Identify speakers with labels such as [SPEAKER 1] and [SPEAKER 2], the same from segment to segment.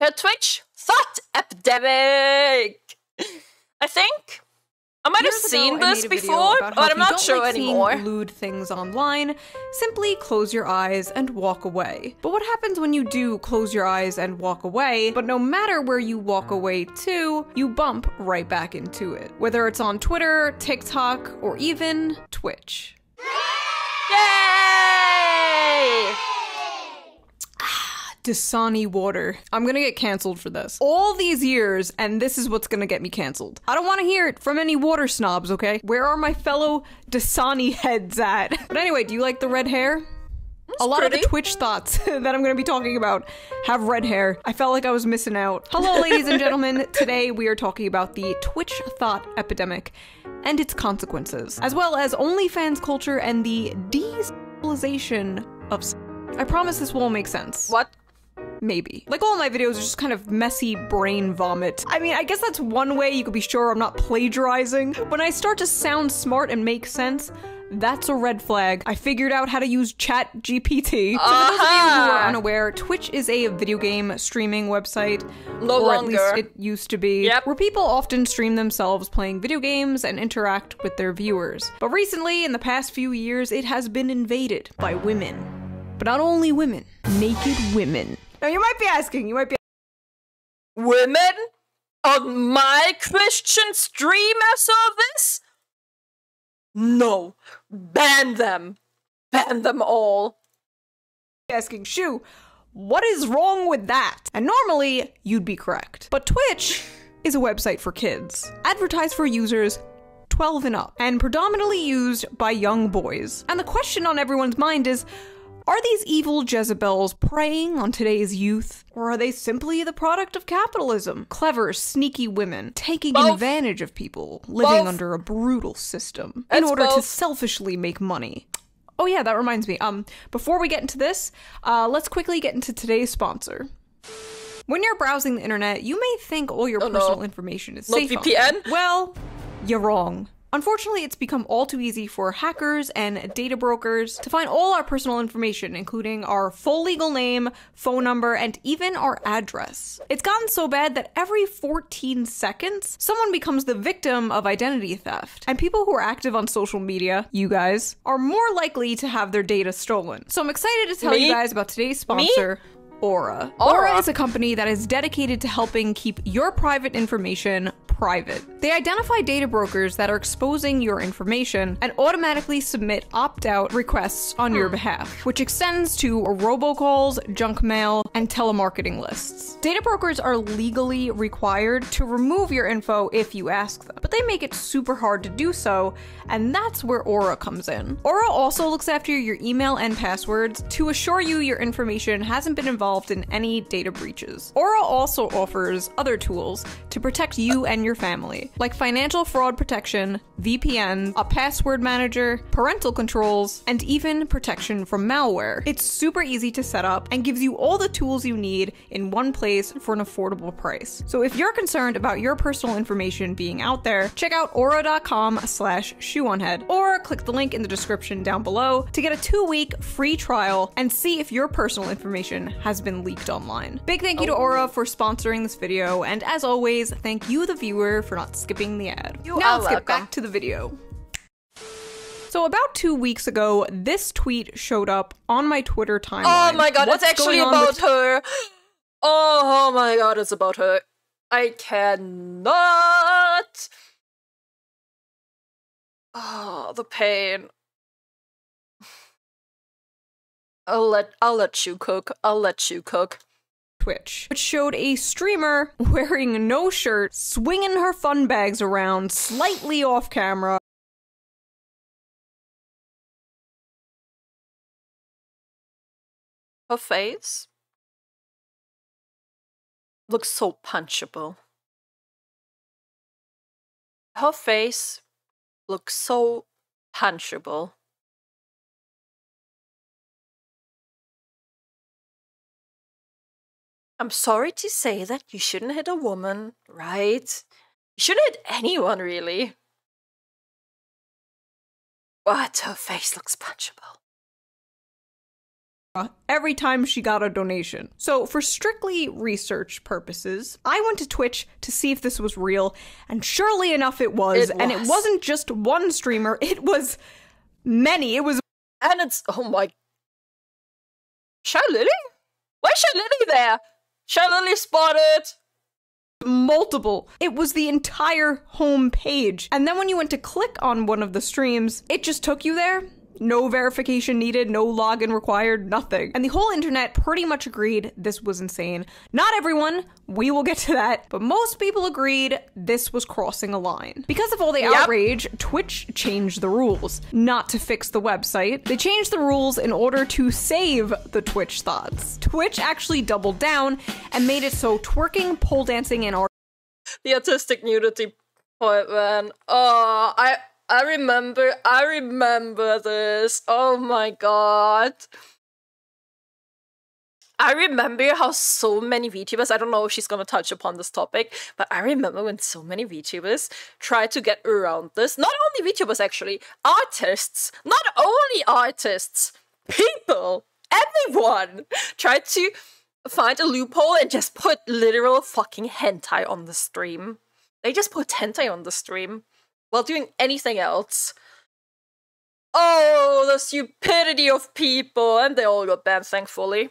[SPEAKER 1] Her Twitch Th0t Epidemic. I think I might have seen this before, but I'm not sure anymore.
[SPEAKER 2] Lewd things online, simply close your eyes and walk away. But what happens when you do close your eyes and walk away, but no matter where you walk away to, you bump right back into it? Whether it's on Twitter, TikTok, or even Twitch.
[SPEAKER 1] Yay!
[SPEAKER 2] Dasani water. I'm gonna get canceled for this. All these years, and this is what's gonna get me canceled. I don't want to hear it from any water snobs, okay? Where are my fellow Dasani heads at? But anyway, do you like the red hair? A lot of the Twitch thoughts that I'm going to be talking about have red hair. I felt like I was missing out. Hello, ladies and gentlemen. Today we are talking about the Twitch Th0t epidemic and its consequences, as well as OnlyFans culture and the de-civilization of I promise this will make sense.
[SPEAKER 1] What?
[SPEAKER 2] Maybe. Like, all my videos are just kind of messy brain vomit. I mean, I guess that's one way you could be sure I'm not plagiarizing. When I start to sound smart and make sense, that's a red flag. I figured out how to use ChatGPT. So for those of you who are unaware, Twitch is a video game streaming website.
[SPEAKER 1] No longer.
[SPEAKER 2] At least it used to be.
[SPEAKER 1] Yep.
[SPEAKER 2] Where people often stream themselves playing video games and interact with their viewers. But recently, in the past few years, it has been invaded by women. But not only women. Naked women. Now you might be asking,
[SPEAKER 1] women on my Christian streamer service? No, ban them. Ban them all.
[SPEAKER 2] Asking, Shoe, what is wrong with that? And normally, you'd be correct. But Twitch is a website for kids, advertised for users 12 and up, and predominantly used by young boys. And the question on everyone's mind is, are these evil Jezebels preying on today's youth? Or are they simply the product of capitalism? Clever, sneaky women taking advantage of people living under a brutal system in order to selfishly make money. Oh yeah, that reminds me. Before we get into this, let's quickly get into today's sponsor. When you're browsing the internet, you may think all your personal information is safe.
[SPEAKER 1] VPN?
[SPEAKER 2] Well, you're wrong. Unfortunately, it's become all too easy for hackers and data brokers to find all our personal information, including our full legal name, phone number, and even our address. It's gotten so bad that every 14 seconds, someone becomes the victim of identity theft. And people who are active on social media, you guys, are more likely to have their data stolen. So I'm excited to tell you guys about today's sponsor, Th0t. Th0t is a company that is dedicated to helping keep your private information private. They identify data brokers that are exposing your information and automatically submit opt-out requests on your behalf, which extends to robocalls, junk mail, and telemarketing lists. Data brokers are legally required to remove your info if you ask them, but they make it super hard to do so, and that's where Th0t comes in. Th0t also looks after your email and passwords to assure you your information hasn't been involved in any data breaches. Th0t also offers other tools to protect you and your family, like financial fraud protection, VPN, a password manager, parental controls, and even protection from malware. It's super easy to set up and gives you all the tools you need in one place for an affordable price. So if you're concerned about your personal information being out there, check out Th0t.com/Shoe0nhead or click the link in the description down below to get a 2-week free trial and see if your personal information has been leaked online. Big thank you to Th0t for sponsoring this video, and as always, thank you, the viewer, for not skipping the ad. Now let's get back to the video. So about 2 weeks ago, this tweet showed up on my Twitter timeline.
[SPEAKER 1] Oh my god, it's actually about her. Oh my god, it's about her. I cannot. Oh, the pain. I'll let you cook. I'll let you cook.
[SPEAKER 2] Twitch, which showed a streamer wearing no shirt, swinging her fun bags around slightly off camera.
[SPEAKER 1] Her face looks so punchable. Her face looks so punchable. I'm sorry to say that you shouldn't hit a woman, right? You shouldn't hit anyone, really. But her face looks punchable.
[SPEAKER 2] every time she got a donation. So for strictly research purposes, I went to Twitch to see if this was real, and surely enough it was. And it wasn't just one streamer, it was many. It was
[SPEAKER 1] And it's, oh my... Shoe0nhead? Why Shoe0nhead there? Shoe0nhead spotted!
[SPEAKER 2] Multiple. It was the entire home page. And then when you went to click on one of the streams, it just took you there. No verification needed, no login required, nothing. And the whole internet pretty much agreed this was insane. Not everyone, we will get to that, but most people agreed this was crossing a line. Because of all the outrage, Twitch changed the rules. Not to fix the website, they changed the rules in order to save the Twitch Th0ts. Twitch actually doubled down and made it so twerking, pole dancing, and
[SPEAKER 1] the artistic nudity point, man. Oh, I remember this. Oh my god. I remember how so many VTubers, I don't know if she's gonna touch upon this topic, but I remember when so many VTubers tried to get around this. Not only VTubers, actually. Artists. Not only artists. People. Everyone tried to find a loophole and just put literal fucking hentai on the stream. They just put hentai on the stream while doing anything else. Oh, the stupidity of people. And they all got banned, thankfully.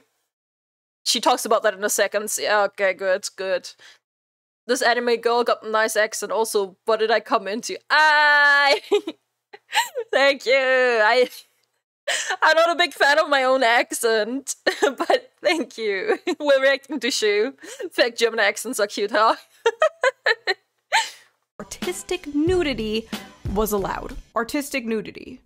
[SPEAKER 1] She talks about that in a second. Yeah, okay, good, good. This anime girl got a nice accent. Also, what did I come into? Thank you. I'm not a big fan of my own accent, but thank you. We're reacting to Shoe. Fake German accents are cute, huh?
[SPEAKER 2] Artistic nudity was allowed. Artistic nudity.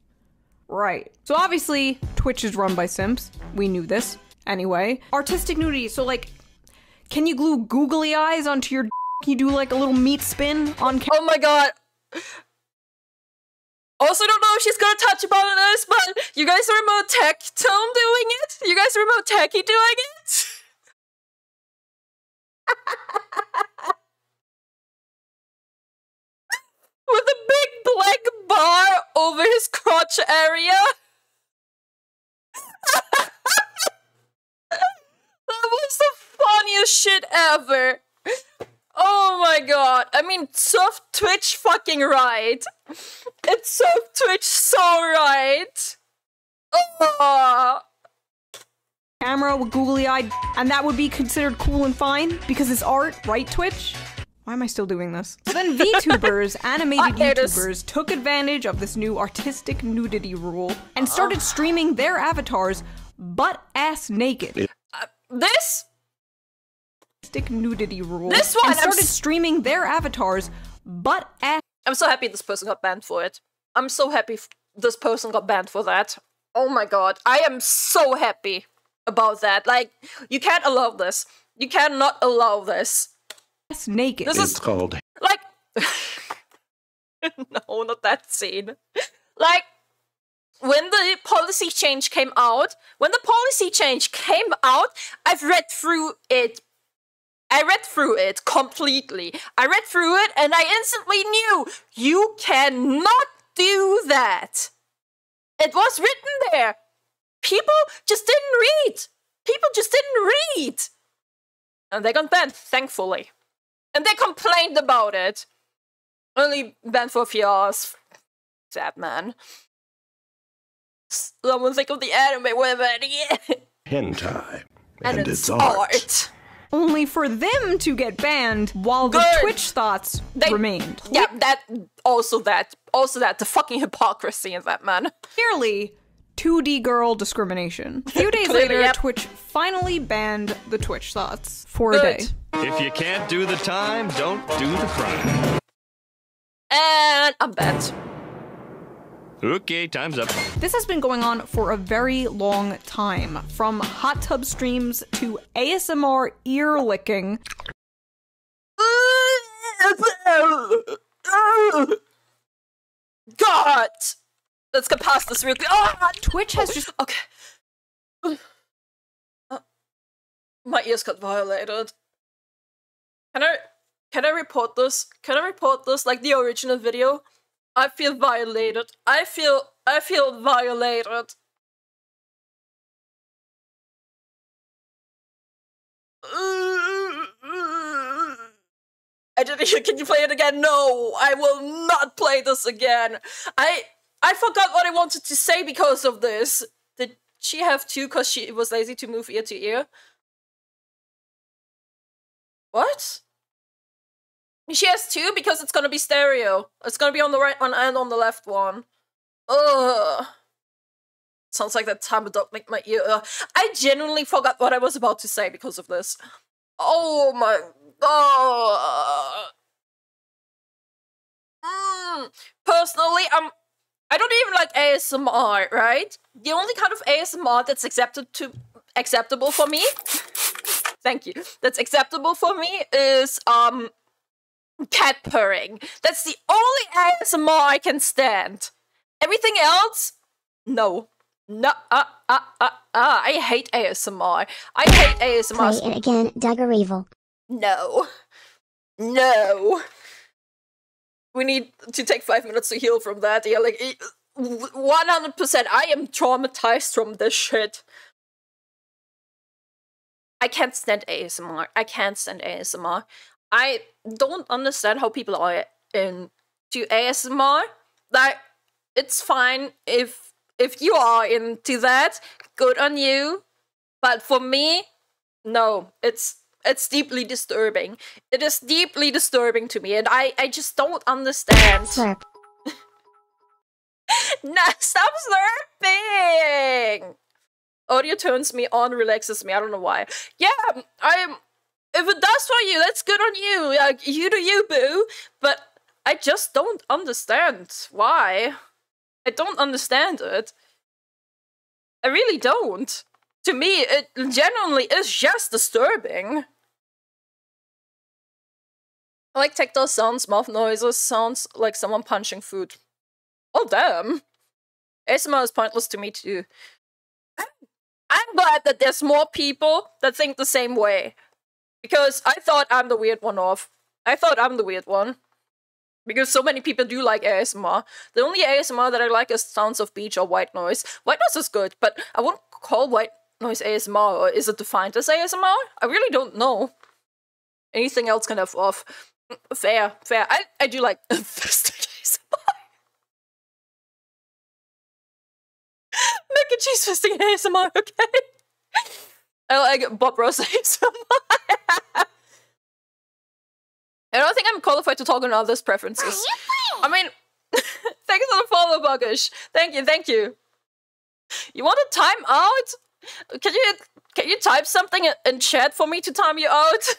[SPEAKER 2] Right. So obviously, Twitch is run by simps. We knew this. Anyway. Artistic nudity, so like, can you glue googly eyes onto your d***? Can you do like a little meat spin on camera?
[SPEAKER 1] Oh my god. Also don't know if she's gonna touch upon this, but you guys remember Th0t doing it? You guys remember Techie doing it? With a big black bar over his crotch area. That was the funniest shit ever. Oh my god. I mean, Th0t Twitch fucking right. It's Th0t Twitch so right. Oh.
[SPEAKER 2] Camera with googly eyed, and that would be considered cool and fine because it's art, right, Twitch? Why am I still doing this? So then VTubers, animated YouTubers, took advantage of this new artistic nudity rule and started streaming their avatars butt-ass naked.
[SPEAKER 1] This
[SPEAKER 2] nudity rule.
[SPEAKER 1] This one
[SPEAKER 2] and started streaming their avatars butt-ass.
[SPEAKER 1] I'm so happy this person got banned for it. I'm so happy this person got banned for that. Oh my god. I am so happy about that. Like, you can't allow this. You cannot allow this.
[SPEAKER 2] Naked.
[SPEAKER 1] This is
[SPEAKER 3] called
[SPEAKER 1] like no, not that scene. Like when the policy change came out, I've read through it. I read through it completely. I read through it and I instantly knew you cannot do that. It was written there. People just didn't read. And they got banned, thankfully. And they complained about it. Only banned for a few hours. Sad man. Someone think of the anime with it.
[SPEAKER 3] hentai.
[SPEAKER 1] And it's art.
[SPEAKER 2] Only for them to get banned while the Twitch Th0ts remained.
[SPEAKER 1] Yeah, also that. The fucking hypocrisy in that, man.
[SPEAKER 2] Clearly, 2D girl discrimination. A few days later, Twitch finally banned the Twitch Th0ts for a day.
[SPEAKER 4] If you can't do the time, don't do the crime.
[SPEAKER 1] And I'm banned.
[SPEAKER 4] Okay, time's up.
[SPEAKER 2] This has been going on for a very long time. From hot tub streams to ASMR ear licking.
[SPEAKER 1] God! Let's get past this real quick. Oh,
[SPEAKER 2] Twitch has just...
[SPEAKER 1] Okay. My ears got violated. Can I report this? Can I report this like the original video? I feel violated. I feel violated. Can you play it again? No, I will not play this again. I forgot what I wanted to say because of this. Did she have two because she was lazy to move ear to ear? What? She has two because it's gonna be stereo. It's gonna be on the right one and on the left one. Ugh. Sounds like that time a dog licked my ear. I genuinely forgot what I was about to say because of this. Oh my god. Personally, I don't even like ASMR, right? The only kind of ASMR that's acceptable for me, thank you, that's acceptable for me is, cat purring. That's the only ASMR I can stand. Everything else, no. No, I hate ASMR. I hate ASMR.
[SPEAKER 3] Play it again, Dagger Evil.
[SPEAKER 1] No. No. We need to take 5 minutes to heal from that. Yeah, like, 100%, I am traumatized from this shit. I can't stand ASMR. I can't stand ASMR. I don't understand how people are into ASMR. Like, it's fine if you are into that, good on you. But for me, no, it's deeply disturbing. It is deeply disturbing to me, and I just don't understand.
[SPEAKER 3] Slurp.
[SPEAKER 1] Nah, stop slurping! Audio turns me on, relaxes me, I don't know why. Yeah, if it does for you, that's good on you. Like, you do you, boo. But I just don't understand why. I don't understand it. I really don't. To me, it genuinely is just disturbing. I like tactile sounds, mouth noises, sounds like someone punching food. Oh, damn. ASMR is pointless to me, too. I'm glad that there's more people that think the same way. Because I thought I'm the weird one off. I thought I'm the weird one. Because so many people do like ASMR. The only ASMR that I like is sounds of beach or white noise. White noise is good, but I wouldn't call white noise ASMR, or is it defined as ASMR? I really don't know. Anything else kind of off. Fair. I do like fisting ASMR. Mac and cheese fisting ASMR, okay? I like Bob Ross ASMR. I don't think I'm qualified to talk on others' preferences. I mean, thanks for the follow, Buggish. Thank you. You want a time out? Can you type something in chat for me to time you out?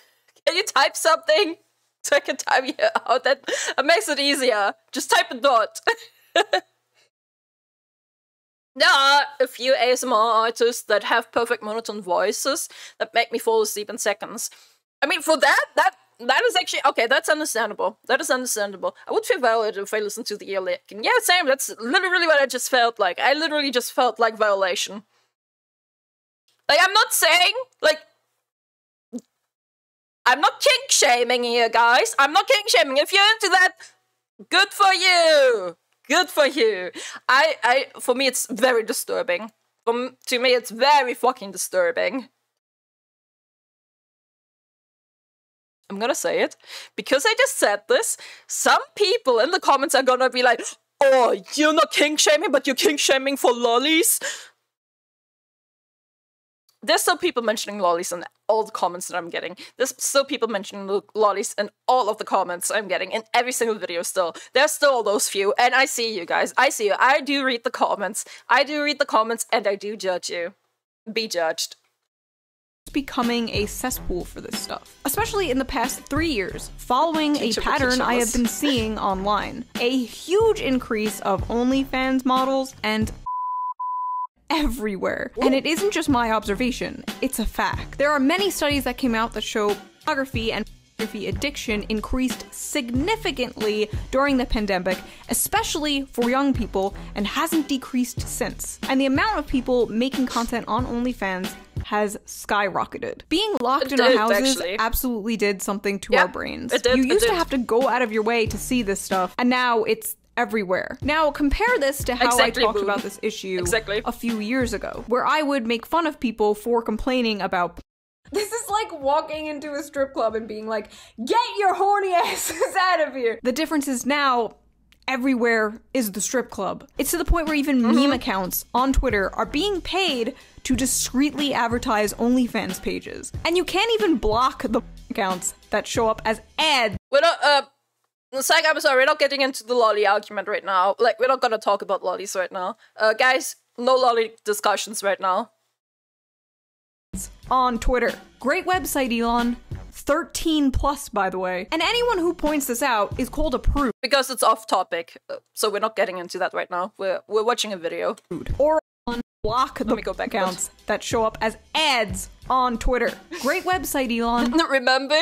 [SPEAKER 1] Can you type something so I can time you out? That makes it easier. Just type a dot. There are a few ASMR artists that have perfect monotone voices that make me fall asleep in seconds. I mean, for that is actually, okay, that's understandable. That is understandable. I would feel violated if I listened to the ear licking. Yeah, same, that's literally what I just felt like. I literally just felt like violation. Like, I'm not saying, like, I'm not kink-shaming here, guys. I'm not kink-shaming. If you're into that, good for you. Good for you. For me, it's very disturbing. To me, it's very fucking disturbing. I'm gonna say it. Because I just said this, some people in the comments are gonna be like, oh, you're not kink-shaming, but you're kink-shaming for lollies. There's still people mentioning lollies in all the comments that I'm getting. There's still people mentioning lollies in all of the comments I'm getting, in every single video still. There's still all those few, and I see you guys. I see you. I do read the comments. I do read the comments, and I do judge you. Be judged.
[SPEAKER 2] Becoming a cesspool for this stuff, especially in the past 3 years, following a pattern I have been seeing online. A huge increase of OnlyFans models and everywhere. And it isn't just my observation, it's a fact. There are many studies that came out that show pornography and pornography addiction increased significantly during the pandemic, especially for young people, and hasn't decreased since. And the amount of people making content on OnlyFans has skyrocketed. Being locked in our houses absolutely did something to our brains. You used to have to go out of your way to see this stuff, and now it's everywhere. Now, compare this to how I talked about this issue a few years ago, where I would make fun of people for complaining about This is like walking into a strip club and being like, get your horny asses out of here. The difference is now, everywhere is the strip club. It's to the point where even meme accounts on Twitter are being paid to discreetly advertise OnlyFans pages. And you can't even block the accounts that show up as ads.
[SPEAKER 1] We're not, I'm sorry, we're not getting into the lolly argument right now. Like, we're not gonna talk about lollies right now. Guys, no lolly discussions right now.
[SPEAKER 2] On Twitter. Great website, Elon. 13 plus, by the way. And anyone who points this out is called a prude.
[SPEAKER 1] Because it's off topic, so we're not getting into that right now. We're watching a video.
[SPEAKER 2] Or block the accounts that show up as ads on Twitter. Great website, Elon.
[SPEAKER 1] Remember?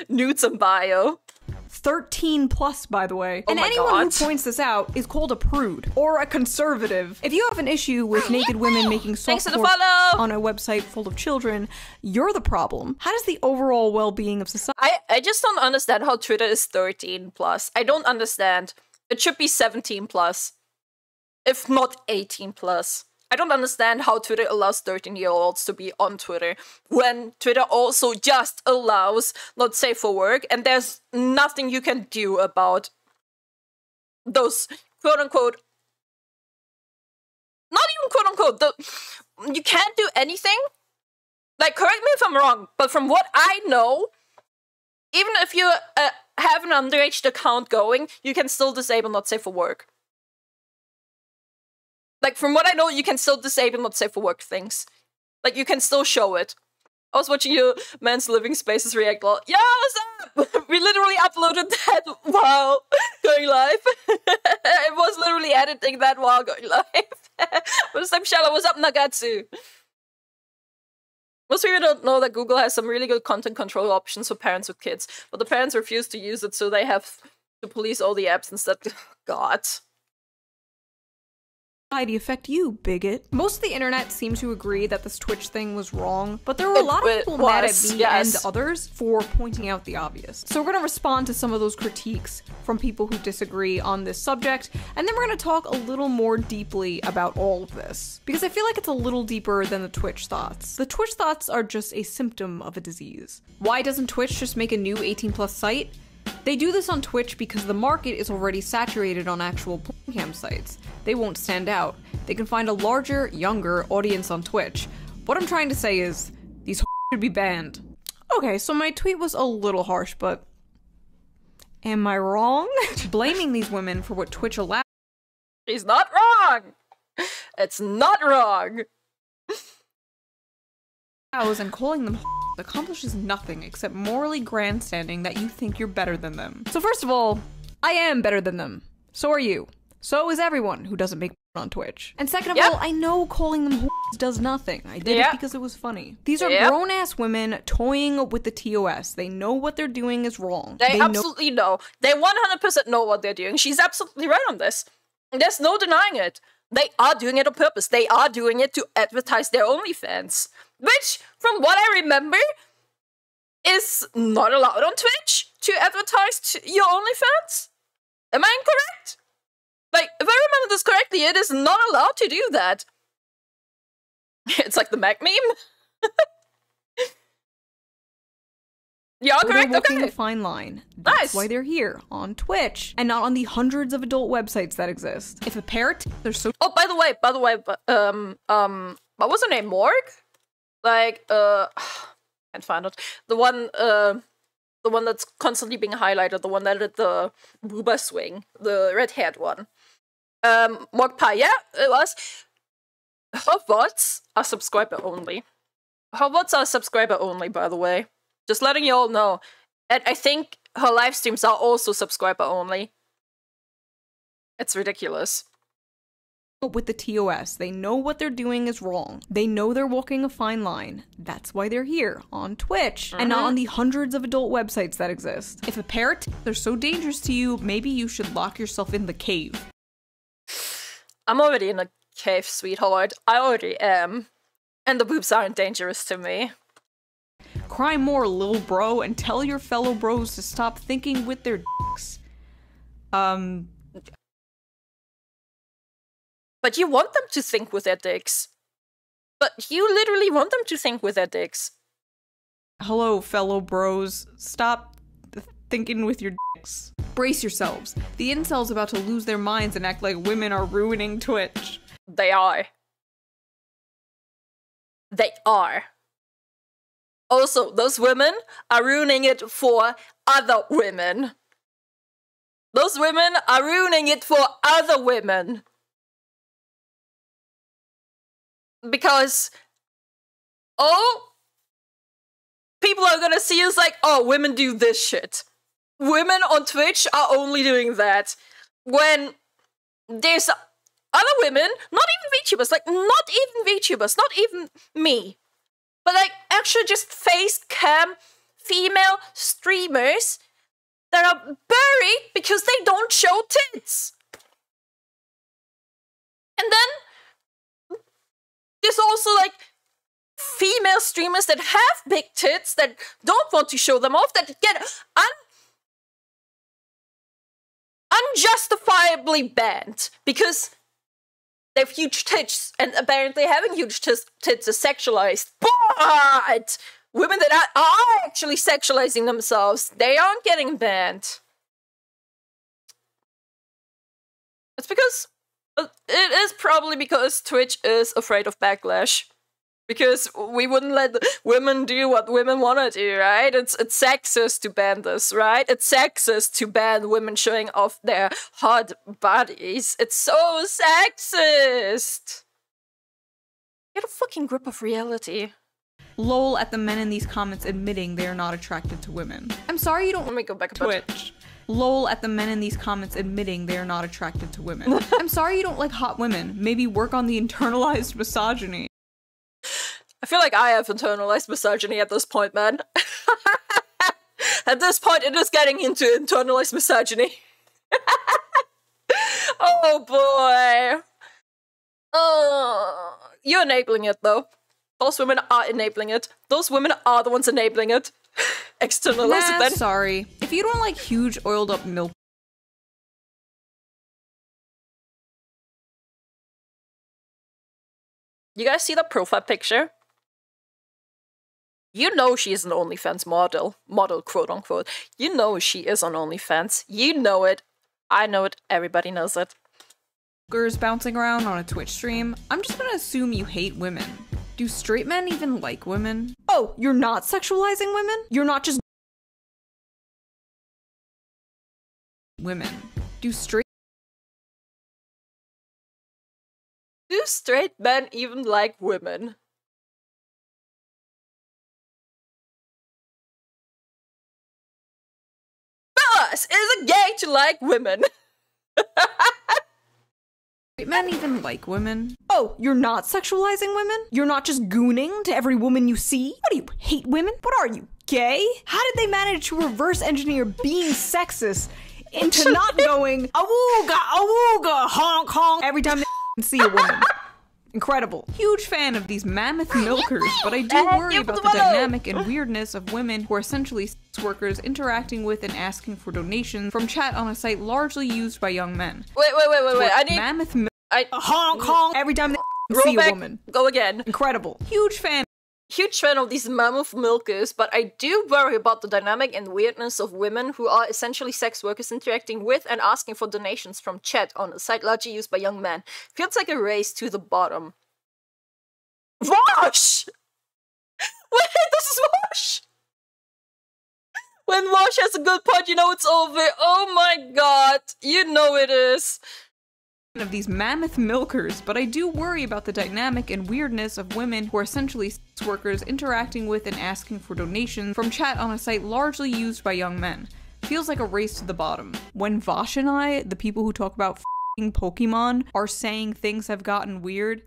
[SPEAKER 1] Nudes and bio.
[SPEAKER 2] 13 plus, by the way.
[SPEAKER 1] Oh
[SPEAKER 2] and
[SPEAKER 1] my
[SPEAKER 2] anyone
[SPEAKER 1] God.
[SPEAKER 2] who points this out is called a prude or a conservative. If you have an issue with naked women making
[SPEAKER 1] Thanks for the
[SPEAKER 2] softcore
[SPEAKER 1] follow!
[SPEAKER 2] on a website full of children, you're the problem. How does the overall well-being of society...
[SPEAKER 1] I just don't understand how Twitter is 13 plus. I don't understand. It should be 17 plus. If not 18 plus. I don't understand how Twitter allows 13-year-olds to be on Twitter when Twitter also just allows not safe for work, and there's nothing you can do about those quote-unquote, not even quote-unquote, you can't do anything. Like, correct me if I'm wrong, but from what I know, even if you have an underage account going, you can still disable not safe for work. Like, from what I know, you can still disable not safe for work things. Like, you can still show it. I was watching your Man's Living Spaces react lol. Yeah, what's up? We literally uploaded that while going live. It was literally editing that while going live. What's up, Shala? What's up, Nagatsu? Most people don't know that Google has some really good content control options for parents with kids, but the parents refuse to use it, so they have to police all the apps instead. God.
[SPEAKER 2] affect you, bigot? Most of the internet seems to agree that this Twitch thing was wrong, but there were a lot of people mad at me and others for pointing out the obvious. So we're gonna respond to some of those critiques from people who disagree on this subject, and then we're gonna talk a little more deeply about all of this, because I feel like it's a little deeper than the Twitch thoughts. The Twitch thoughts are just a symptom of a disease. Why doesn't Twitch just make a new 18+ site? They do this on Twitch because the market is already saturated on actual porn cam sites. They won't stand out. They can find a larger, younger audience on Twitch. What I'm trying to say is, these should be banned. Okay, so my tweet was a little harsh, but am I wrong? Blaming these women for what Twitch allows.
[SPEAKER 1] She's not wrong! It's not wrong!
[SPEAKER 2] And calling them accomplishes nothing except morally grandstanding that you think you're better than them. So first of all, I am better than them. So are you. So is everyone who doesn't make on Twitch. And second of all, I know calling them does nothing. I did it because it was funny. These are grown-ass women toying with the TOS. They know what they're doing is wrong.
[SPEAKER 1] They absolutely know. They 100% know what they're doing. She's absolutely right on this. There's no denying it. They are doing it on purpose. They are doing it to advertise their OnlyFans. Which, from what I remember, is not allowed on Twitch to advertise your OnlyFans. Am I incorrect? Like, if I remember this correctly, it is not allowed to do that. It's like the Mac meme. Yeah, correct,
[SPEAKER 2] they're walking a fine line. That's why they're here, on Twitch, and not on the hundreds of adult websites that exist. If a parrot, they're so-
[SPEAKER 1] Oh, by the way, what was her name? Morg? Like, can't find it. The one that's constantly being highlighted, the one that did the booba swing, the red-haired one. Morg Pie, yeah, it was. Her VODs are subscriber only. Her VODs are subscriber only, by the way. Just letting you all know. And I think her live streams are also subscriber only. It's ridiculous.
[SPEAKER 2] With the TOS, they know what they're doing is wrong. They know they're walking a fine line. That's why they're here, on Twitch, and not on the hundreds of adult websites that exist. If a parrot, they're so dangerous to you, maybe you should lock yourself in the cave.
[SPEAKER 1] I'm already in a cave, sweetheart. I already am. And the boobs aren't dangerous to me.
[SPEAKER 2] Cry more, lil bro, and tell your fellow bros to stop thinking with their dicks.
[SPEAKER 1] But you want them to think with their dicks. But you literally want them to think with their dicks.
[SPEAKER 2] Hello, fellow bros. Stop thinking with your dicks. Brace yourselves. The incels about to lose their minds and act like women are ruining Twitch.
[SPEAKER 1] They are. They are. Also, those women are ruining it for other women. Those women are ruining it for other women. Because, oh, people are gonna see us like, oh, women do this shit. Women on Twitch are only doing that. When there's other women, not even VTubers, like, not even VTubers, not even me, but like, actually just face cam female streamers that are buried because they don't show tits. And then there's also like female streamers that have big tits that don't want to show them off, that get unjustifiably banned because they have huge tits, and apparently having huge tits is sexualized. But women that are actually sexualizing themselves, they aren't getting banned. It's because it is probably because Twitch is afraid of backlash. Because we wouldn't let women do what women want to do, right? It's sexist to ban this, right? It's sexist to ban women showing off their hot bodies. It's so sexist. Get a fucking grip of reality.
[SPEAKER 2] Lol at the men in these comments admitting they are not attracted to women. I'm sorry you don't
[SPEAKER 1] Let me go back a bit.
[SPEAKER 2] Twitch. Lol at the men in these comments admitting they are not attracted to women. I'm sorry you don't like hot women. Maybe work on the internalized misogyny.
[SPEAKER 1] I feel like I have internalized misogyny at this point, man. At this point, it is getting into internalized misogyny. Oh boy. Oh, you're enabling it, though. Those women are enabling it. Those women are the ones enabling it. Externalize it then.
[SPEAKER 2] Sorry. If you don't like huge oiled up milk.
[SPEAKER 1] You guys see the profile picture? You know she is an OnlyFans model, quote unquote. You know she is on OnlyFans. You know it. I know it. Everybody knows it.
[SPEAKER 2] Girls bouncing around on a Twitch stream. I'm just gonna assume you hate women. Do straight men even like women? Oh, you're not sexualizing women? You're not just women. Do straight
[SPEAKER 1] men even like women? Is it gay to like women?
[SPEAKER 2] Straight men even like women? Oh, you're not sexualizing women? You're not just gooning to every woman you see? What do you hate women? What are you, gay? How did they manage to reverse engineer being sexist into not going awooga, awooga, honk, honk every time they see a woman? Incredible. Huge fan of these mammoth milkers, but I do worry about the dynamic and weirdness of women who are essentially sex workers interacting with and asking for donations from chat on a site largely used by young men.
[SPEAKER 1] Wait. I need
[SPEAKER 2] mammoth honk honk every time they see a woman.
[SPEAKER 1] Go again.
[SPEAKER 2] Incredible. Huge fan
[SPEAKER 1] of these mammoth milkers, but I do worry about the dynamic and weirdness of women who are essentially sex workers interacting with and asking for donations from chat on a site largely used by young men. Feels like a race to the bottom. Wash! Wait, this is Wash! When Wash has a good point, you know it's over. Oh my god, you know it is.
[SPEAKER 2] Of these mammoth milkers, but I do worry about the dynamic and weirdness of women who are essentially sex workers interacting with and asking for donations from chat on a site largely used by young men. Feels like a race to the bottom. When Vosh and I, the people who talk about f***ing Pokemon, are saying things have gotten weird,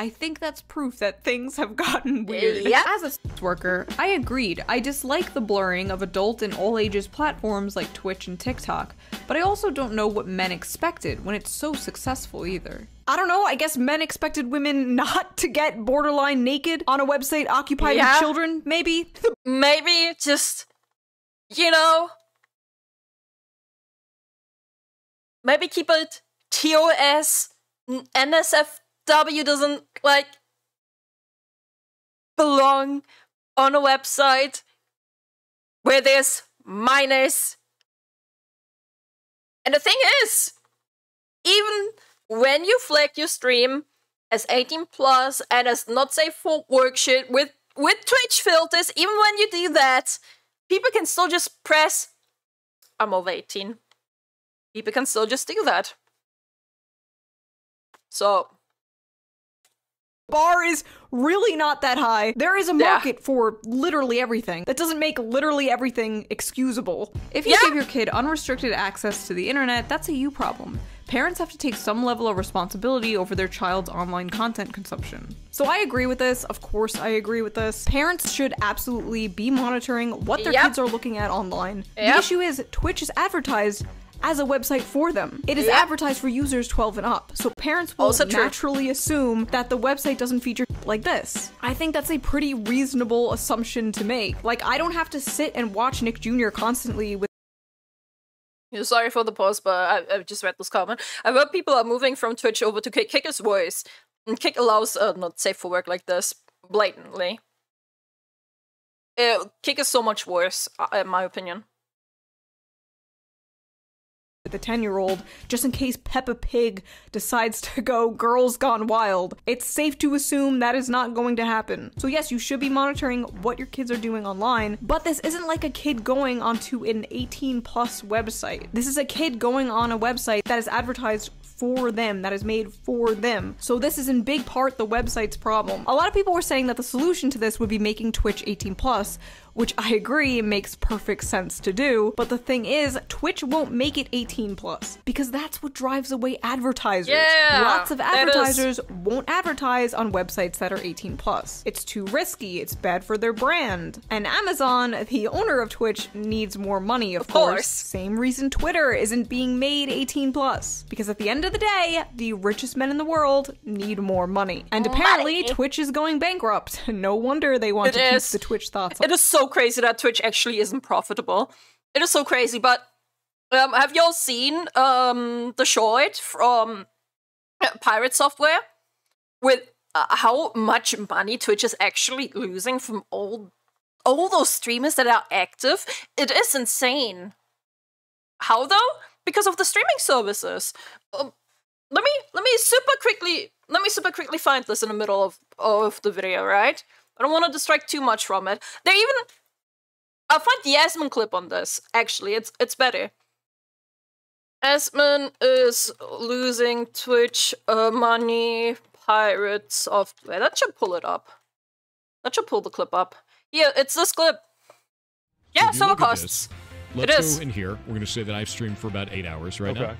[SPEAKER 2] I think that's proof that things have gotten weird.
[SPEAKER 1] Yeah.
[SPEAKER 2] As a sex worker, I agreed. I dislike the blurring of adult and all ages platforms like Twitch and TikTok, but I also don't know what men expected when it's so successful either. I don't know, I guess men expected women not to get borderline naked on a website occupied with children, maybe?
[SPEAKER 1] Maybe just, you know, maybe keep it TOS, NSFW doesn't, like, belong on a website where there's minors. And the thing is, even when you flag your stream as 18 plus and as not safe for work shit with Twitch filters, even when you do that, people can still just press I'm over 18. People can still just do that. So
[SPEAKER 2] bar is really not that high. There is a market for literally everything. That doesn't make literally everything excusable. If you give your kid unrestricted access to the internet, that's a you problem. Parents have to take some level of responsibility over their child's online content consumption. So I agree with this. Of course I agree with this. Parents should absolutely be monitoring what their kids are looking at online. The issue is Twitch is advertised as a website for them. It is advertised for users 12 and up, so parents will naturally assume that the website doesn't feature like this. I think that's a pretty reasonable assumption to make. Like, I don't have to sit and watch Nick Jr. constantly with—
[SPEAKER 1] Sorry for the pause, but I've just read this comment. I've heard people are moving from Twitch over to Kick. Kick is worse. And Kick allows not safe for work like this, blatantly. Kick is so much worse, in my opinion.
[SPEAKER 2] The 10-year-old, just in case Peppa Pig decides to go Girls Gone Wild. It's safe to assume that is not going to happen. So yes, you should be monitoring what your kids are doing online, but this isn't like a kid going onto an 18 plus website. This is a kid going on a website that is advertised for them, that is made for them. So this is in big part the website's problem. A lot of people were saying that the solution to this would be making Twitch 18 plus, which I agree makes perfect sense to do, but the thing is, Twitch won't make it 18 plus, because that's what drives away advertisers. Lots of advertisers won't advertise on websites that are 18 plus. It's too risky, it's bad for their brand. And Amazon, the owner of Twitch, needs more money, of course. Same reason Twitter isn't being made 18 plus, because at the end of the day, the richest men in the world need more money. And apparently, Twitch is going bankrupt. No wonder they want to keep the Twitch thoughts on.
[SPEAKER 1] It is so crazy that Twitch actually isn't profitable. It is so crazy, but have y'all seen the Shoe0nhead from Pirate Software? With how much money Twitch is actually losing from all those streamers that are active? It is insane. How though? Because of the streaming services. Let me super quickly find this in the middle of the video, right? I don't want to distract too much from it. I'll find the Asmon clip on this, actually. It's better. Asmon is losing Twitch money, Pirate Software. That should pull it up. That should pull the clip up. Yeah, it's this clip. Yeah, so it costs.
[SPEAKER 3] Let's go in here. We're going to say that I've streamed for about 8 hours right now.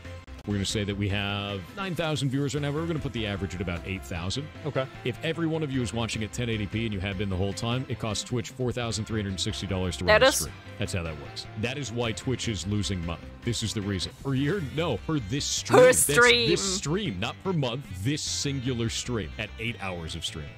[SPEAKER 3] We're going to say that we have 9,000 viewers right now. We're going to put the average at about 8,000. Okay. If every one of you is watching at 1080p and you have been the whole time, it costs Twitch $4,360 to run the stream. That's how that works. That is why Twitch is losing money. This is the reason. Per year? No. Per this stream.
[SPEAKER 1] Per stream.
[SPEAKER 3] That's this stream, not per month. This singular stream at 8 hours of streaming.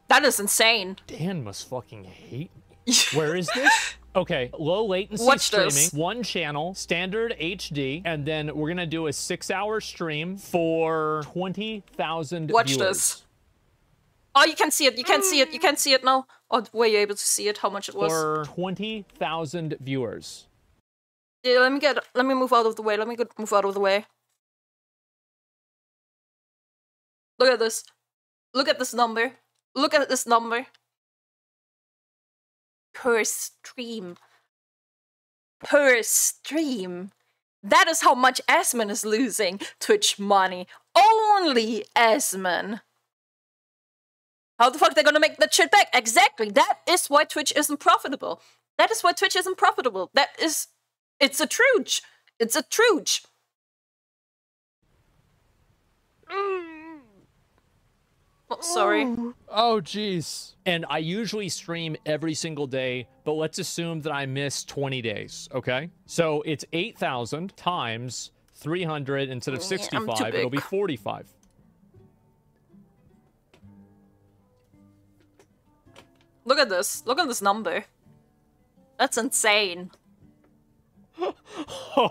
[SPEAKER 1] That is insane.
[SPEAKER 5] Dan must fucking hate me. Where is this? Okay, low latency streaming, one channel, standard HD, and then we're gonna do a 6-hour stream for 20,000 viewers.
[SPEAKER 1] Watch this. Oh, you can see it. You can see it. You can see it now. Or were you able to see it? How much it was?
[SPEAKER 5] For 20,000 viewers.
[SPEAKER 1] Yeah, let me move out of the way. Let me move out of the way. Look at this. Look at this number. Look at this number. Per stream. Per stream. That is how much Asmon is losing Twitch money. Only Asmon. How the fuck they're gonna make that shit back? Exactly. That is why Twitch isn't profitable. That is why Twitch isn't profitable. It's a truge. It's a truge. Oh, sorry.
[SPEAKER 5] Oh, jeez. And I usually stream every single day, but let's assume that I miss 20 days, okay? So it's 8,000 times 300 instead of 65, it'll be 45.
[SPEAKER 1] Look at this. Look at this number. That's insane.
[SPEAKER 5] No.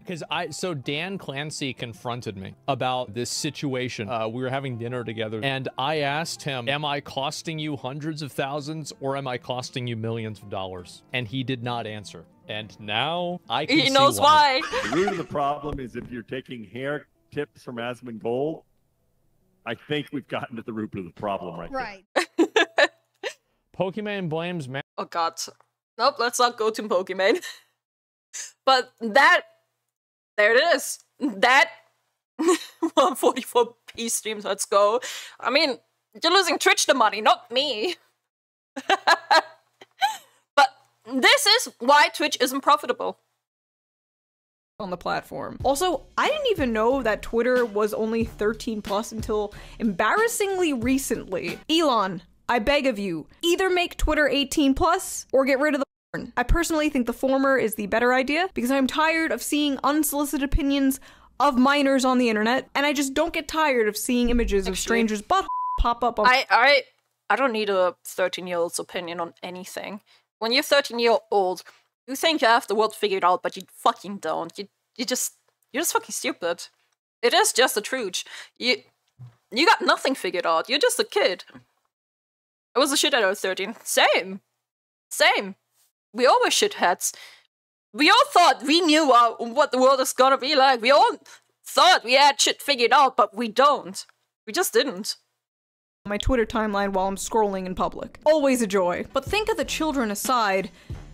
[SPEAKER 5] Because so Dan Clancy confronted me about this situation. We were having dinner together, and I asked him, am I costing you hundreds of thousands, or am I costing you millions of dollars? And he did not answer. And now I can
[SPEAKER 1] He knows why.
[SPEAKER 6] The root of the problem is if you're taking hair tips from Asmongold, I think we've gotten to the root of the problem right there.
[SPEAKER 5] Pokemon blames man.
[SPEAKER 1] Oh god. Nope, let's not go to Pokemon. But that... There it is. That 144p streams, let's go. I mean, you're losing Twitch the money, not me. But this is why Twitch isn't profitable.
[SPEAKER 2] On the platform. Also, I didn't even know that Twitter was only 13 plus until embarrassingly recently. Elon, I beg of you, either make Twitter 18 plus or get rid of the porn. I personally think the former is the better idea because I'm tired of seeing unsolicited opinions of minors on the internet, and I just don't get tired of seeing images of strangers' butt pop up on—
[SPEAKER 1] I don't need a 13-year-old's opinion on anything. When you're 13-year-old, you think you have the world figured out, but you fucking don't. You're just fucking stupid. It is just the truth. You got nothing figured out. You're just a kid. I was a shithead at 13. Same. We all were shitheads. We all thought we knew what the world is gonna be like. We all thought we had shit figured out, but we don't. We just didn't.
[SPEAKER 2] My Twitter timeline while I'm scrolling in public. Always a joy. But think of the children aside,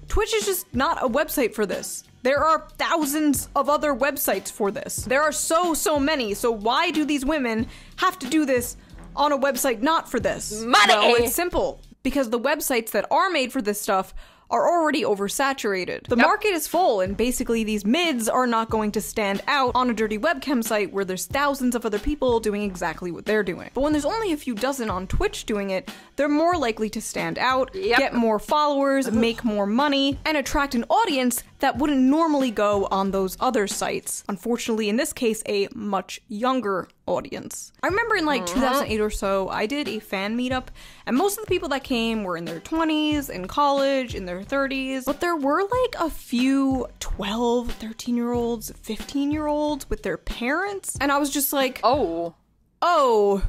[SPEAKER 2] Twitch is just not a website for this. There are thousands of other websites for this. There are so many, so why do these women have to do this on a website not for this?
[SPEAKER 1] Money!
[SPEAKER 2] Well, it's simple. Because the websites that are made for this stuff are already oversaturated. The market is full, and basically these mids are not going to stand out on a dirty webcam site where there's thousands of other people doing exactly what they're doing. But when there's only a few dozen on Twitch doing it, they're more likely to stand out, get more followers, make more money, and attract an audience that wouldn't normally go on those other sites. Unfortunately, in this case, a much younger audience. I remember in like 2008 or so, I did a fan meetup, and most of the people that came were in their 20s, in college, in their 30s, but there were like a few 12, 13-year-olds, 15-year-olds with their parents, and I was just like, oh no.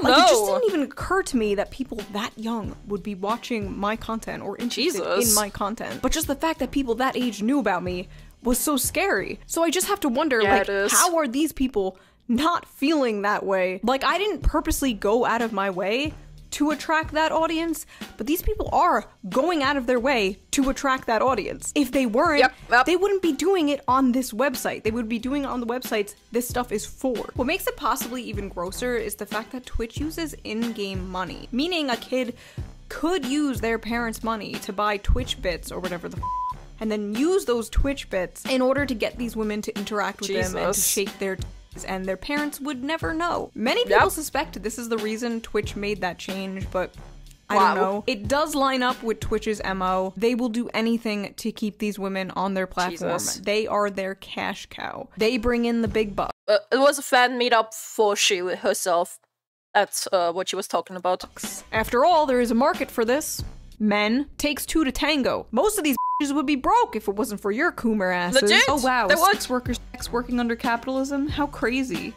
[SPEAKER 2] Like, it just didn't even occur to me that people that young would be watching my content or interested in my content. But just the fact that people that age knew about me was so scary. So I just have to wonder, like, how are these people not feeling that way? Like, I didn't purposely go out of my way to attract that audience, but these people are going out of their way to attract that audience. If they weren't, they wouldn't be doing it on this website. They would be doing it on the websites this stuff is for. What makes it possibly even grosser is the fact that Twitch uses in-game money, meaning a kid could use their parents' money to buy Twitch bits or whatever the and then use those Twitch bits in order to get these women to interact with them and to shake their and their parents would never know. Many people suspect this is the reason Twitch made that change, but I don't know. It does line up with Twitch's MO. They will do anything to keep these women on their platform. They are their cash cow. They bring in the big bucks.
[SPEAKER 1] It was a fan meetup for she herself. That's what she was talking about.
[SPEAKER 2] After all, there is a market for this. Men takes two to tango. Most of these would be broke if it wasn't for your coomer asses.
[SPEAKER 1] Legit?
[SPEAKER 2] Oh wow, sex workers working under capitalism? How crazy.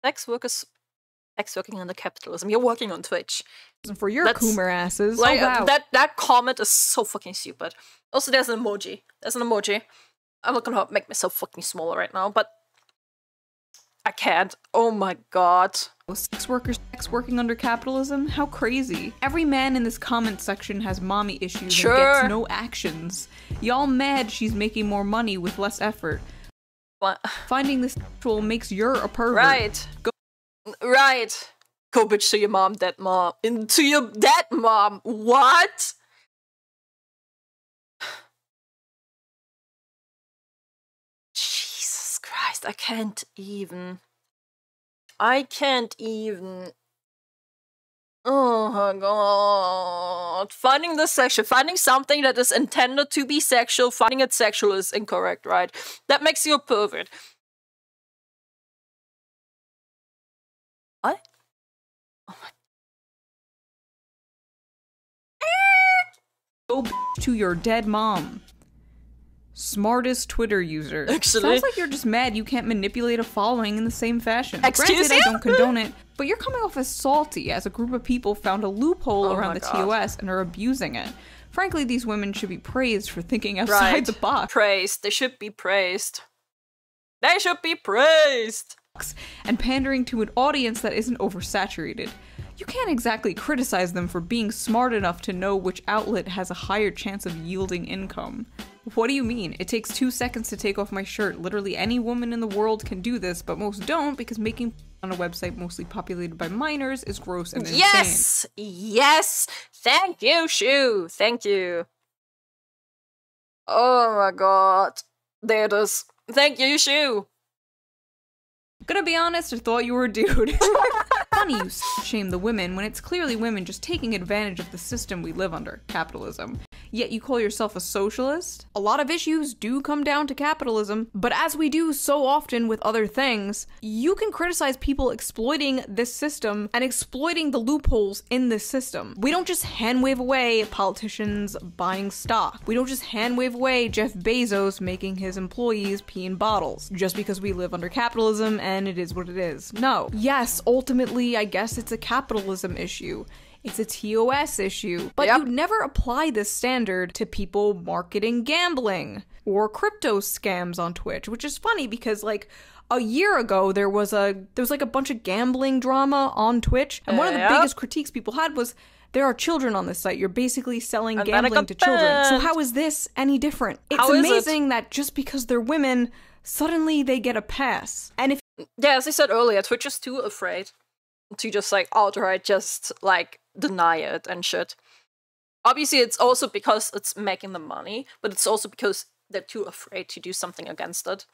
[SPEAKER 1] Sex workers working under capitalism. You're working on Twitch.
[SPEAKER 2] For your coomer asses.
[SPEAKER 1] Like,
[SPEAKER 2] oh wow.
[SPEAKER 1] That comment is so fucking stupid. Also, there's an emoji. I'm not gonna make myself fucking smaller right now, but I can't. Oh my god.
[SPEAKER 2] Sex workers working under capitalism? How crazy. Every man in this comment section has mommy issues and gets no actions. Y'all mad she's making more money with less effort.
[SPEAKER 1] What?
[SPEAKER 2] Finding this sexual makes you're a pervert.
[SPEAKER 1] Right. Go bitch to your mom, dead mom. Into your dead mom. What? Jesus Christ, I can't even. Oh my god. Finding the sexual, finding something that is intended to be sexual, finding it sexual is incorrect, right? That makes you a pervert. What? Oh my.
[SPEAKER 2] Go to your dead mom. Smartest Twitter user.
[SPEAKER 1] Actually.
[SPEAKER 2] Sounds like you're just mad you can't manipulate a following in the same fashion.
[SPEAKER 1] Excuse
[SPEAKER 2] Granted,
[SPEAKER 1] you?
[SPEAKER 2] I don't condone it, but you're coming off as salty as a group of people found a loophole
[SPEAKER 1] Oh
[SPEAKER 2] around
[SPEAKER 1] my
[SPEAKER 2] the
[SPEAKER 1] God.
[SPEAKER 2] TOS and are abusing it. Frankly, these women should be praised for thinking outside the box.
[SPEAKER 1] Praised. They should be praised. They should be praised.
[SPEAKER 2] And pandering to an audience that isn't oversaturated. You can't exactly criticize them for being smart enough to know which outlet has a higher chance of yielding income. What do you mean? It takes 2 seconds to take off my shirt. Literally any woman in the world can do this, but most don't because making on a website mostly populated by minors is gross and insane.
[SPEAKER 1] Yes! Yes! Thank you, Shoe! Thank you. Oh my god. There it is. Thank you, Shoe!
[SPEAKER 2] Gonna be honest, I thought you were a dude. Funny you shame the women when it's clearly women just taking advantage of the system we live under, capitalism. Yet you call yourself a socialist? A lot of issues do come down to capitalism, but as we do so often with other things, you can criticize people exploiting this system and exploiting the loopholes in this system. We don't just hand wave away politicians buying stock. We don't just hand wave away Jeff Bezos making his employees pee in bottles just because we live under capitalism and it is what it is. No. Yes, ultimately, I guess it's a capitalism issue. It's a TOS issue. But you'd never apply this standard to people marketing gambling or crypto scams on Twitch, which is funny because, like, a year ago there was like a bunch of gambling drama on Twitch, and one of the biggest critiques people had was there are children on this site. You're basically selling gambling to children. So how is this any different? It's amazing that just because they're women, suddenly they get a pass. And if
[SPEAKER 1] as I said earlier, Twitch is too afraid to just, like, outright just, like, deny it and shit. Obviously, it's also because it's making them money, but it's also because they're too afraid to do something against it.